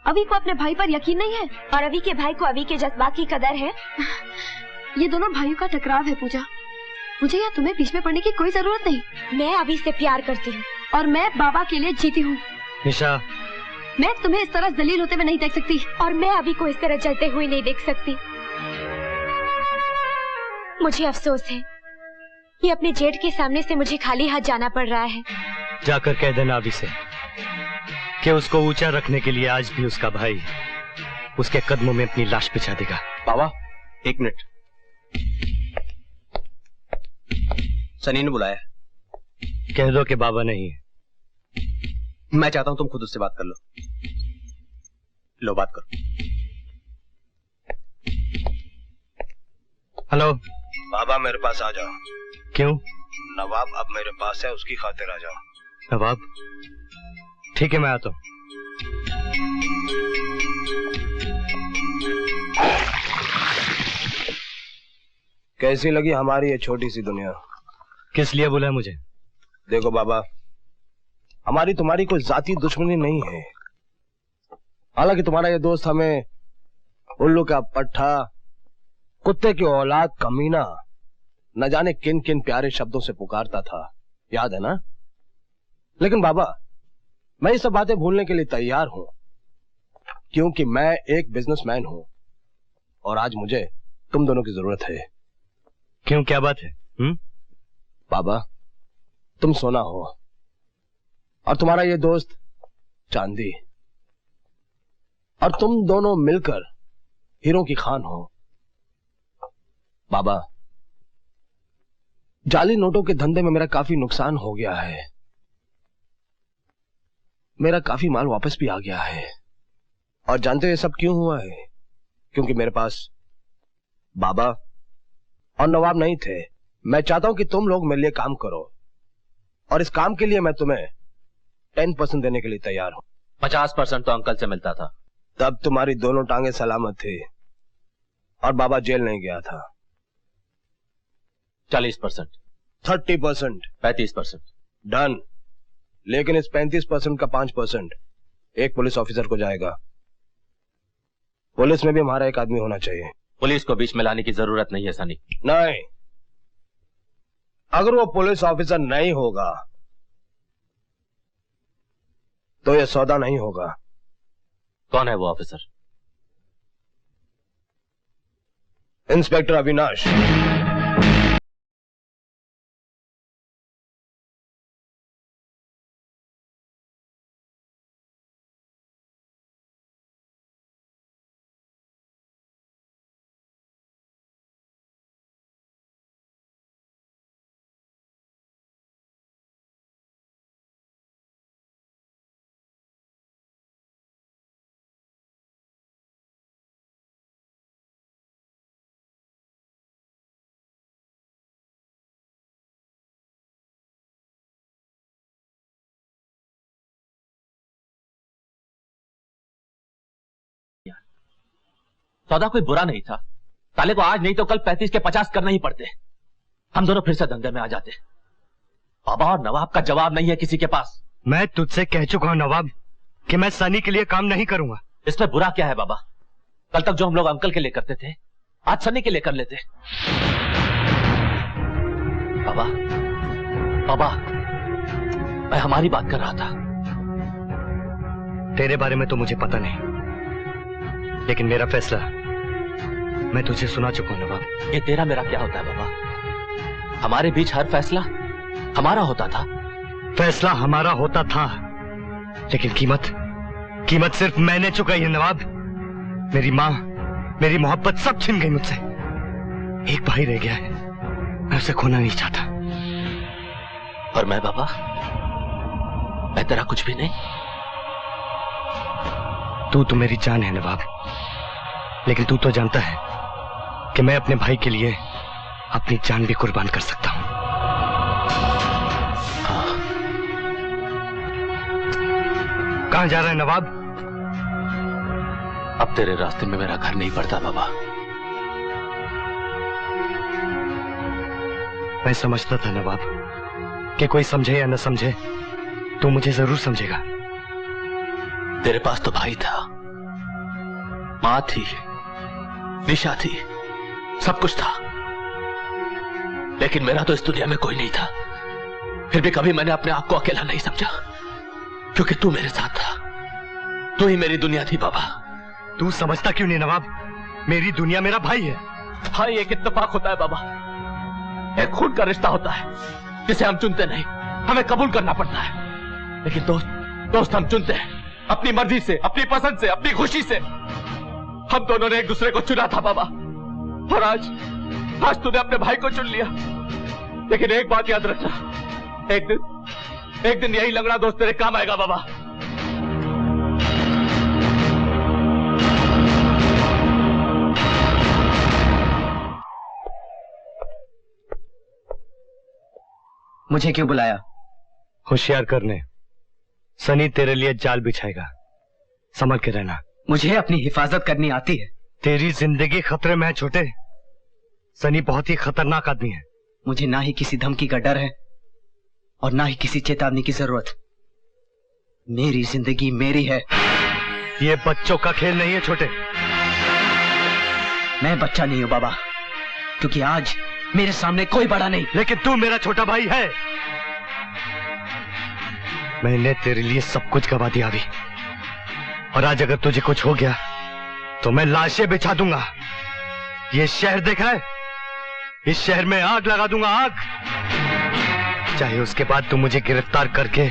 अभी को अपने भाई पर यकीन नहीं है और अभी के भाई को अभी के जज्बात की कदर है। ये दोनों भाइयों का टकराव है पूजा। मुझे या तुम्हें बीच में पड़ने की कोई जरूरत नहीं। मैं अभी से प्यार करती हूँ और मैं बाबा के लिए जीती हूँ। निशा, मैं तुम्हें इस तरह जलील होते हुए नहीं देख सकती और मैं अभी को इस तरह जलते हुए नहीं देख सकती। मुझे अफसोस है कि अपने जेठ के सामने से मुझे खाली हाथ जाना पड़ रहा है। जाकर कह देना अभी से कि उसको ऊंचा रखने के लिए आज भी उसका भाई उसके कदमों में अपनी लाश बिछा देगा। बाबा, 1 मिनट। सनी ने बुलाया। कह दो कि बाबा नहीं है। मैं चाहता हूं तुम खुद उससे बात कर लो। लो बात करो। हेलो बाबा, मेरे पास आ जाओ। क्यों? नवाब अब मेरे पास है, उसकी खातिर आ जाओ। नवाब? ठीक है, मैं आता हूँ। कैसी लगी हमारी ये छोटी सी दुनिया? किस लिए बुलाया मुझे? देखो बाबा, हमारी तुम्हारी कोई जाती दुश्मनी नहीं है। हालांकि तुम्हारा ये दोस्त हमें उल्लू का पट्टा, कुत्ते की औलाद, कमीना, न जाने किन किन प्यारे शब्दों से पुकारता था, याद है ना? लेकिन बाबा, मैं ये सब बातें भूलने के लिए तैयार हूं, क्योंकि मैं एक बिजनेसमैन हूं और आज मुझे तुम दोनों की जरूरत है। क्यों, क्या बात है? बाबा, तुम सोना हो और तुम्हारा ये दोस्त चांदी, और तुम दोनों मिलकर हीरों की खान हो। बाबा, जाली नोटों के धंधे में मेरा काफी नुकसान हो गया है। मेरा काफी माल वापस भी आ गया है, और जानते हो ये सब क्यों हुआ है? क्योंकि मेरे पास बाबा और नवाब नहीं थे। मैं चाहता हूं कि तुम लोग मेरे लिए काम करो, और इस काम के लिए मैं तुम्हें 10% देने के लिए तैयार हूं। 50% तो अंकल से मिलता था। तब तुम्हारी दोनों टांगे सलामत थी और बाबा जेल नहीं गया था। 40%, 30%, 35%। डन। लेकिन इस 35% का 5% एक पुलिस ऑफिसर को जाएगा। पुलिस में भी हमारा एक आदमी होना चाहिए। पुलिस को बीच में लाने की जरूरत नहीं है सनी। नहीं, अगर वो पुलिस ऑफिसर नहीं होगा तो ये सौदा नहीं होगा। कौन है वो ऑफिसर? इंस्पेक्टर अविनाश। सौदा कोई बुरा नहीं था। ताले को आज नहीं तो कल 35 के 50 करने ही पड़ते। हम दोनों फिर से धंधे में आ जाते। बाबा और नवाब का जवाब नहीं है किसी के पास। मैं तुझसे कह चुका हूं नवाब कि मैं सनी के लिए काम नहीं करूंगा। इसमें बुरा क्या है बाबा? कल तक जो हम लोग अंकल के लिए करते थे, आज सनी के लिए कर लेते। बाबा, बाबा, मैं हमारी बात कर रहा था। तेरे बारे में तो मुझे पता नहीं, लेकिन मेरा फैसला मैं तुझे सुना चुका हूं नवाब। ये तेरा मेरा क्या होता है बाबा? हमारे बीच हर फैसला हमारा होता था। फैसला हमारा होता था, लेकिन कीमत सिर्फ मैंने चुकाई है नवाब। मेरी माँ, मेरी मोहब्बत सब छिन गई मुझसे। एक भाई रह गया है, मैं उसे खोना नहीं चाहता। और मैं बाबा, मैं तेरा कुछ भी नहीं। तू तो मेरी जान है नवाब, लेकिन तू तो जानता है कि मैं अपने भाई के लिए अपनी जान भी कुर्बान कर सकता हूं। कहां जा रहा है नवाब? अब तेरे रास्ते में मेरा घर नहीं पड़ता बाबा। मैं समझता था नवाब कि कोई समझे या न समझे, तू मुझे जरूर समझेगा। तेरे पास तो भाई था, मां थी, निशा थी, सब कुछ था, लेकिन मेरा तो इस दुनिया में कोई नहीं था। फिर भी कभी मैंने अपने आप को अकेला नहीं समझा, क्योंकि तू मेरे साथ था। तू ही मेरी दुनिया थी बाबा। तू समझता क्यों नहीं नवाब? मेरी दुनिया मेरा भाई है। भाई एक इत्तेफाक होता है बाबा, एक खून का रिश्ता होता है जिसे हम चुनते नहीं, हमें कबूल करना पड़ता है। लेकिन दोस्त हम चुनते हैं, अपनी मर्जी से, अपनी पसंद से, अपनी खुशी से। हम दोनों ने एक दूसरे को चुना था बाबा, और आज तूने अपने भाई को चुन लिया। लेकिन एक बात याद रखना, एक दिन यही लंगड़ा दोस्त तेरे काम आएगा बाबा। मुझे क्यों बुलाया? होशियार करने। सनी तेरे लिए जाल बिछाएगा, संभल के रहना। मुझे अपनी हिफाजत करनी आती है। तेरी जिंदगी खतरे में है छोटे। सनी बहुत ही खतरनाक आदमी है। मुझे ना ही किसी धमकी का डर है और ना ही किसी चेतावनी की जरूरत। मेरी जिंदगी मेरी है। ये बच्चों का खेल नहीं है छोटे। मैं बच्चा नहीं हूं बाबा, क्योंकि आज मेरे सामने कोई बड़ा नहीं। लेकिन तू मेरा छोटा भाई है। मैंने तेरे लिए सब कुछ गवा दिया अभी, और आज अगर तुझे कुछ हो गया तो मैं लाशें बिछा दूंगा। ये शहर देखा है, इस शहर में आग लगा दूंगा, आग। चाहे उसके बाद तू मुझे गिरफ्तार करके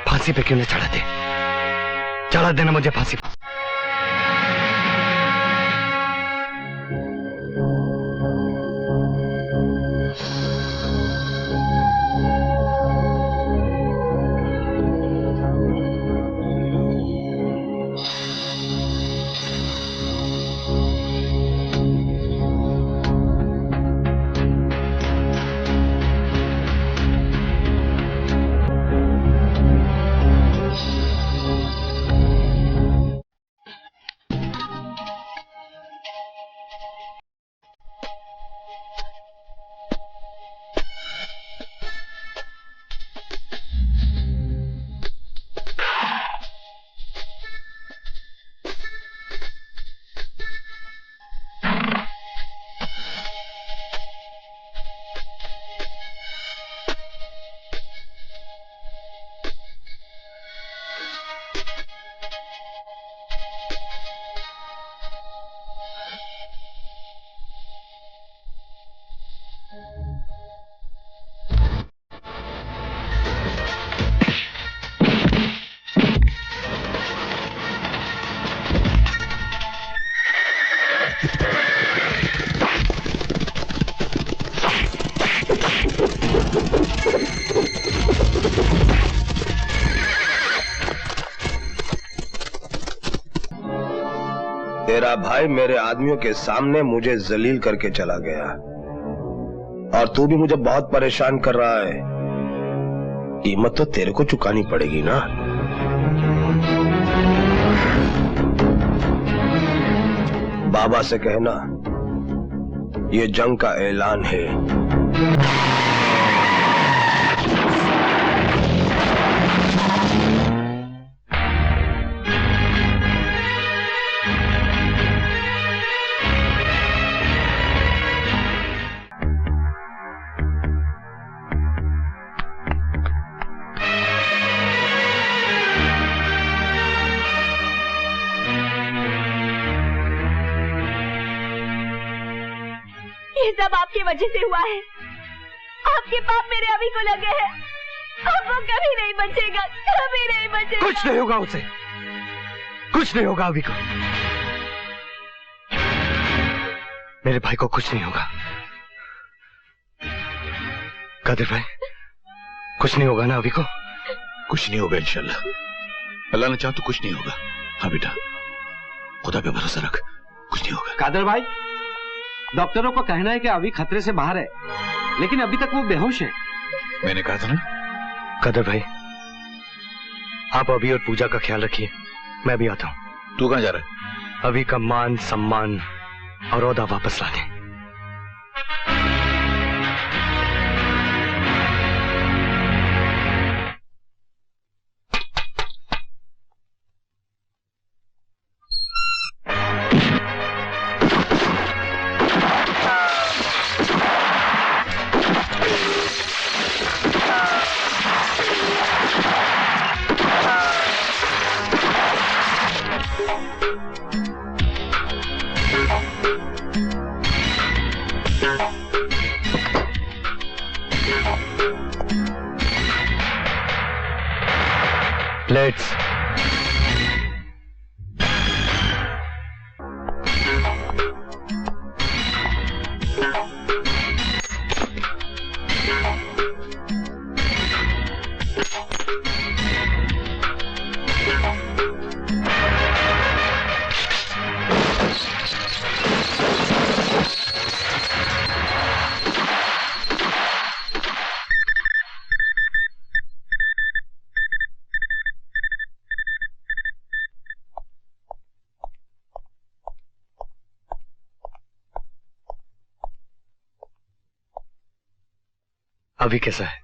फांसी पे क्यों न चढ़ा दे, चढ़ा देना मुझे फांसी पे। तेरा भाई मेरे आदमियों के सामने मुझे जलील करके चला गया, और तू भी मुझे बहुत परेशान कर रहा है। कीमत तो तेरे को चुकानी पड़ेगी ना। बाबा से कहना ये जंग का ऐलान है। सब आपकी वजह से हुआ है। आपके पाप मेरे अभी को लगे हैं। अब वो कभी नहीं बचेगा, कभी नहीं बचेगा। कुछ नहीं होगा उसे, कुछ नहीं होगा अभी को। मेरे भाई को कुछ नहीं होगा। कादिर भाई, कुछ नहीं होगा ना अभी को? कुछ नहीं होगा इंशाल्लाह। अल्लाह ने चाहा तो कुछ नहीं होगा। हाँ बेटा, खुदा पे भरोसा रख, कुछ नहीं होगा। कादर भाई, डॉक्टरों का कहना है कि अभी खतरे से बाहर है, लेकिन अभी तक वो बेहोश है। मैंने कहा था ना। कादर भाई, आप अभी और पूजा का ख्याल रखिए, मैं भी आता हूँ। तू कहाँ जा रहा है? अभी का मान सम्मान और औदा वापस लाने। Let's. अभी कैसा है?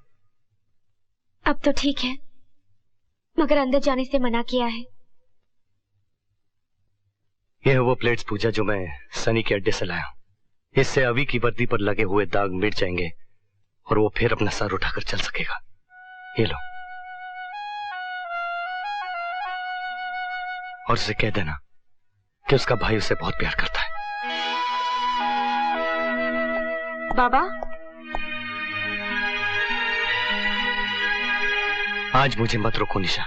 अब तो ठीक है, मगर अंदर जाने से मना किया है। ये है वो प्लेट्स पूजा जो मैं सनी के अड्डे से लाया हूं। इससे अभी की वर्दी पर लगे हुए दाग मिट जाएंगे और वो फिर अपना सर उठाकर चल सकेगा। ये लो, और उसे कह देना कि उसका भाई उसे बहुत प्यार करता है। बाबा, आज मुझे मत रोको निशा,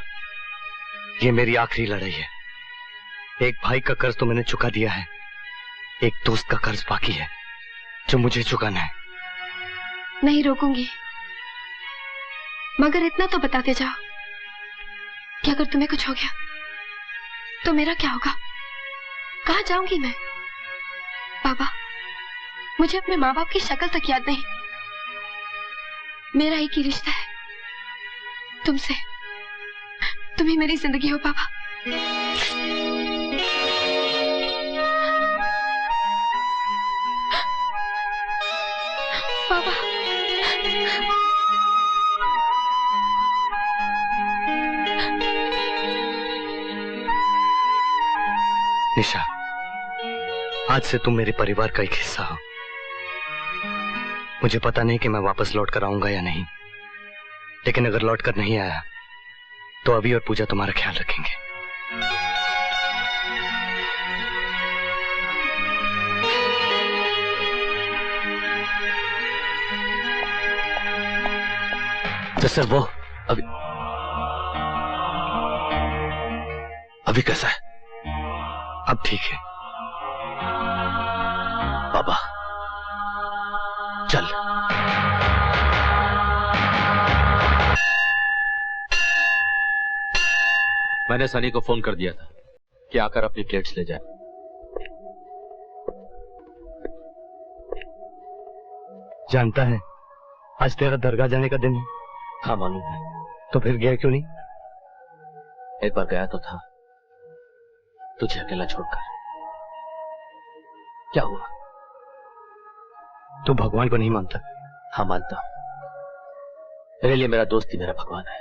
ये मेरी आखिरी लड़ाई है। एक भाई का कर्ज तो मैंने चुका दिया है, एक दोस्त का कर्ज बाकी है जो मुझे चुकाना है। नहीं रोकूंगी, मगर इतना तो बताते जाओ कि अगर तुम्हें कुछ हो गया तो मेरा क्या होगा? कहाँ जाऊंगी मैं? बाबा, मुझे अपने माँ बाप की शक्ल तक याद नहीं। मेरा एक ही रिश्ता है तुमसे, तुम ही मेरी जिंदगी हो बाबा। बाबा, निशा, आज से तुम मेरे परिवार का एक हिस्सा हो। मुझे पता नहीं कि मैं वापस लौट कर आऊंगा या नहीं, लेकिन अगर लौट कर नहीं आया तो अभी और पूजा तुम्हारा ख्याल रखेंगे। तो सर वो अभी कैसा है? अब ठीक है। बाबा चल। मैंने सनी को फोन कर दिया था कि आकर अपनी प्लेट्स ले जाए। जानता है आज तेरा दरगाह जाने का दिन है। हाँ मालूम है। तो फिर गया क्यों नहीं? एक बार गया तो था, तुझे अकेला छोड़कर। क्या हुआ? तू भगवान को नहीं मानता? हाँ मानता हूं, मेरे लिए मेरा दोस्त ही मेरा भगवान है।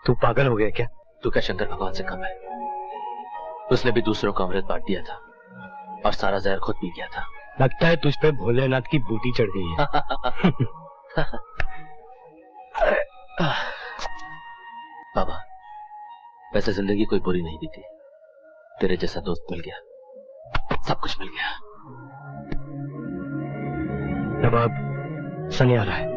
तू पागल हो गया क्या? तू क्या शंकर भगवान से कम है? उसने भी दूसरों को अमृत बांट दिया था और सारा जहर खुद पी गया था। लगता है तुझ पे भोलेनाथ की बूटी चढ़ गई है। बाबा, वैसे जिंदगी कोई बुरी नहीं बीती। तेरे जैसा दोस्त मिल गया, सब कुछ मिल गया। नवाब, सनी आ रहा है।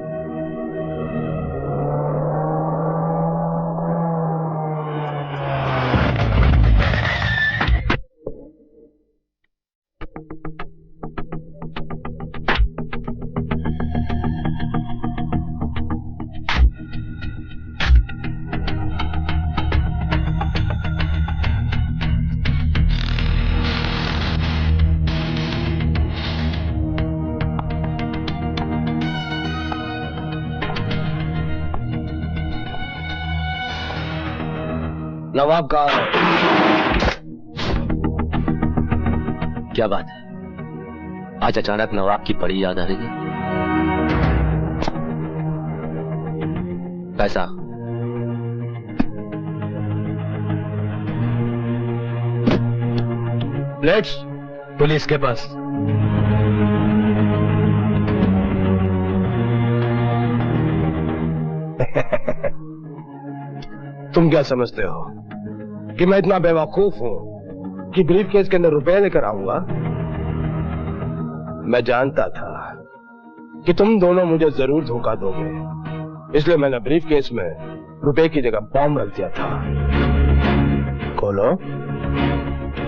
नवाब कहाँ है? क्या बात है, आज अचानक नवाब की बड़ी याद आ रही है? पैसा? प्लेट्स पुलिस के पास। तुम क्या समझते हो कि मैं इतना बेवकूफ हूं कि ब्रीफ केस के अंदर रुपए लेकर आऊंगा? मैं जानता था कि तुम दोनों मुझे जरूर धोखा दोगे, इसलिए मैंने ब्रीफ केस में रुपए की जगह बॉम्ब रख दिया था। खोलो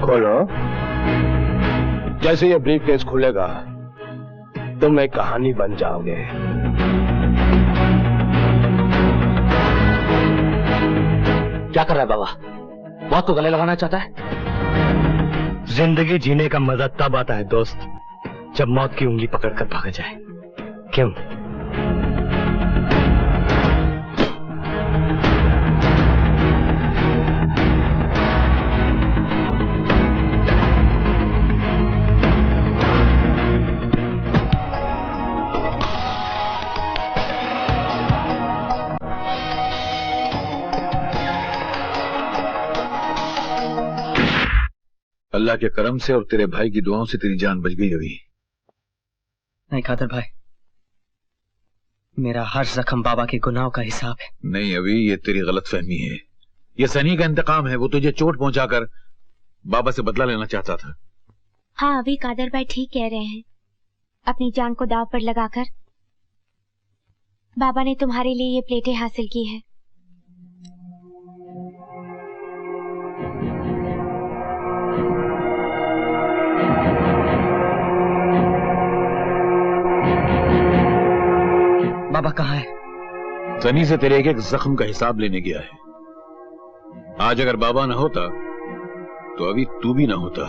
खोलो, जैसे ये ब्रीफ केस खुलेगा तुम एक कहानी बन जाओगे। क्या कर रहा है बाबा? मौत को गले लगाना चाहता है? जिंदगी जीने का मजा तब आता है दोस्त, जब मौत की उंगली पकड़कर भागा जाए। क्यों? अल्लाह के करम से और तेरे भाई की दुआओं से तेरी जान बच गई अभी। नहीं कादर भाई, मेरा हर जख्म बाबा के गुनाहों का हिसाब है। नहीं अभी ये तेरी गलतफहमी है। ये सनी का इंतकाम है। वो तुझे चोट पहुंचाकर बाबा से बदला लेना चाहता था। हाँ अभी कादर भाई ठीक कह रहे हैं। अपनी जान को दांव पर लगाकर बाबा ने तुम्हारे लिए ये प्लेटें हासिल की है। बाबा कहाँ है? सनी से तेरे एक एक जख्म का हिसाब लेने गया है। आज अगर बाबा ना होता तो अभी तू भी ना होता।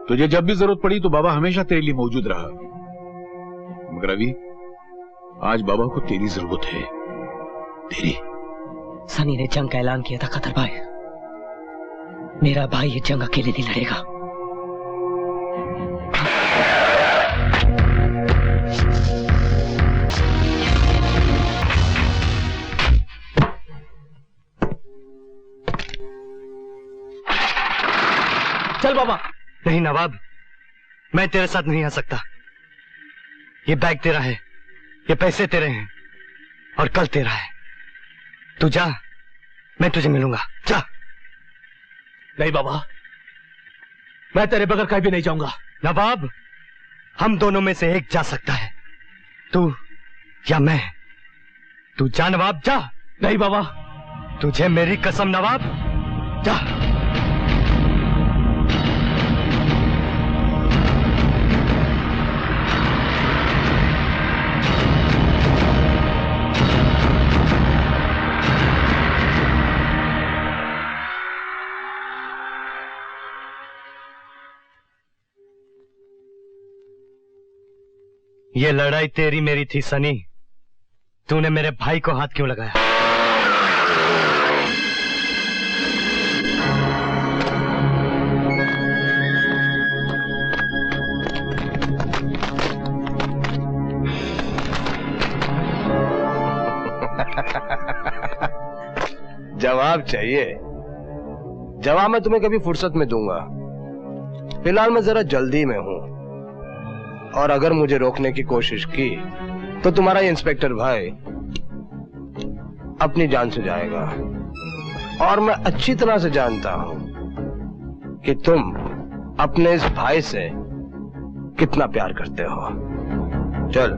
तुझे जब भी जरूरत पड़ी तो बाबा हमेशा तेरे लिए मौजूद रहा। मगर अभी आज बाबा को तेरी जरूरत है। तेरी। सनी ने जंग का ऐलान किया था कादर भाई। मेरा भाई ये जंग अकेले नहीं लड़ेगा। चल बाबा। नहीं नवाब, मैं तेरे साथ नहीं आ सकता। ये बैग तेरा है, ये पैसे तेरे हैं और कल तेरा है। तू जा, मैं तुझे मिलूंगा। जा। नहीं बाबा, मैं तेरे बगैर कहीं भी नहीं जाऊंगा। नवाब, हम दोनों में से एक जा सकता है, तू या मैं। तू जा नवाब, जा। नहीं बाबा। तुझे मेरी कसम नवाब, जा। ये लड़ाई तेरी मेरी थी सनी। तूने मेरे भाई को हाथ क्यों लगाया? जवाब चाहिए? जवाब मैं तुम्हें कभी फुर्सत में दूंगा। फिलहाल मैं जरा जल्दी में हूं, और अगर मुझे रोकने की कोशिश की तो तुम्हारा इंस्पेक्टर भाई अपनी जान से जाएगा। और मैं अच्छी तरह से जानता हूं कि तुम अपने इस भाई से कितना प्यार करते हो। चल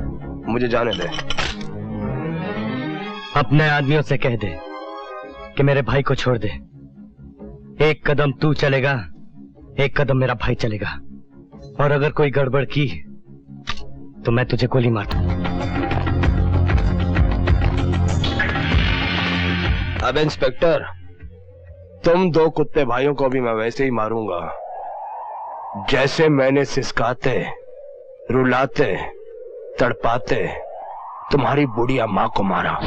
मुझे जाने दे। अपने आदमियों से कह दे कि मेरे भाई को छोड़ दे। एक कदम तू चलेगा, एक कदम मेरा भाई चलेगा, और अगर कोई गड़बड़ की तो मैं तुझे गोली मार दूंगा। अब इंस्पेक्टर, तुम दो कुत्ते भाइयों को भी मैं वैसे ही मारूंगा जैसे मैंने सिसकाते, रुलाते, तड़पाते तुम्हारी बुढ़िया मां को मारा।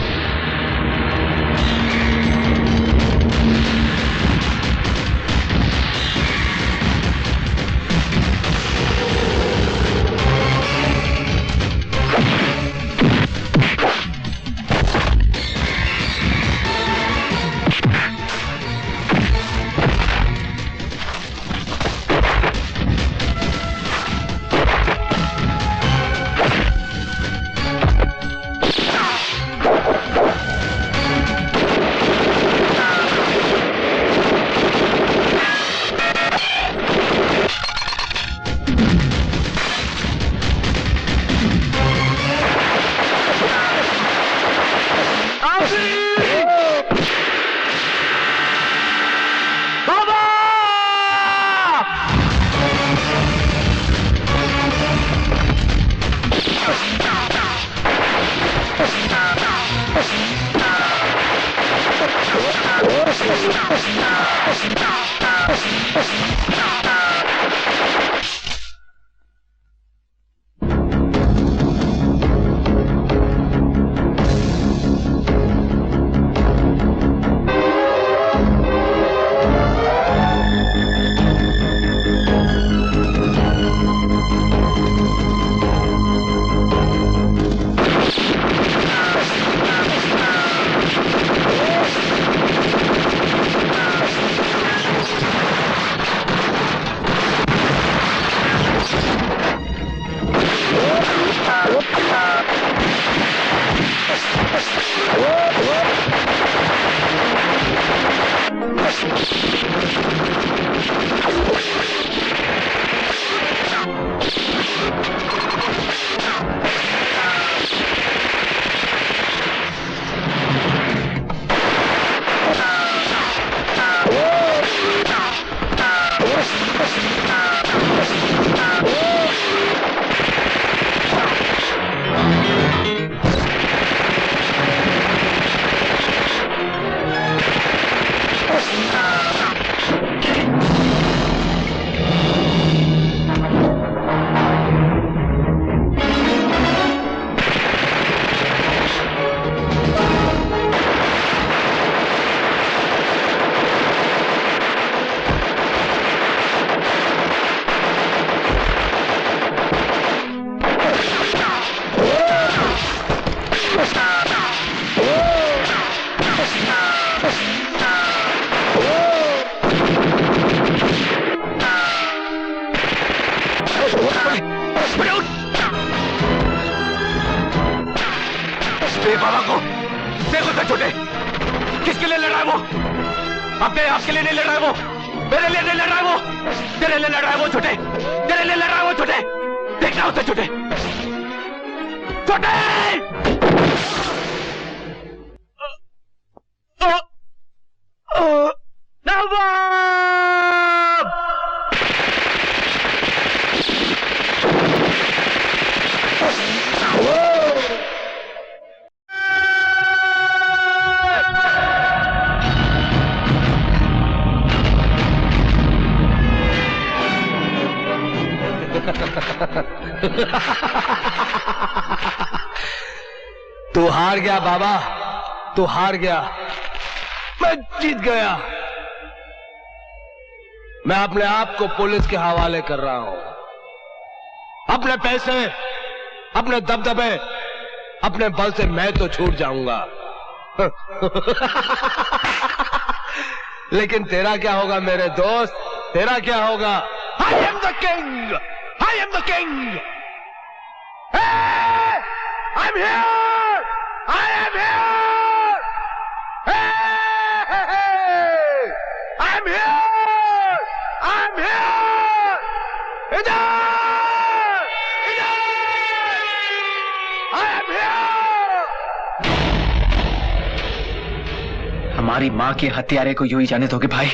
तेरे बाबा को देखो तो छोटे, किसके लिए लड़ रहा है वो? अपने आप के लिए नहीं लड़ रहा है वो, मेरे लिए नहीं लड़ रहा है वो, तेरे लिए लड़ रहा है वो छोटे, तेरे लिए लड़ रहा है वो छोटे। देखना उसे छोटे, छोटे। तू हार गया बाबा, तू हार गया, मैं जीत गया। मैं अपने आप को पुलिस के हवाले कर रहा हूं। अपने पैसे, अपने दबदबे, अपने बल से मैं तो छूट जाऊंगा। लेकिन तेरा क्या होगा मेरे दोस्त, तेरा क्या होगा? I am the king! I am the king! Hey! I'm here! I am here! Hey! I'm here! I'm here! इधर! इधर! I am here! हमारी माँ के हत्यारे को यूं ही जाने दोगे भाई?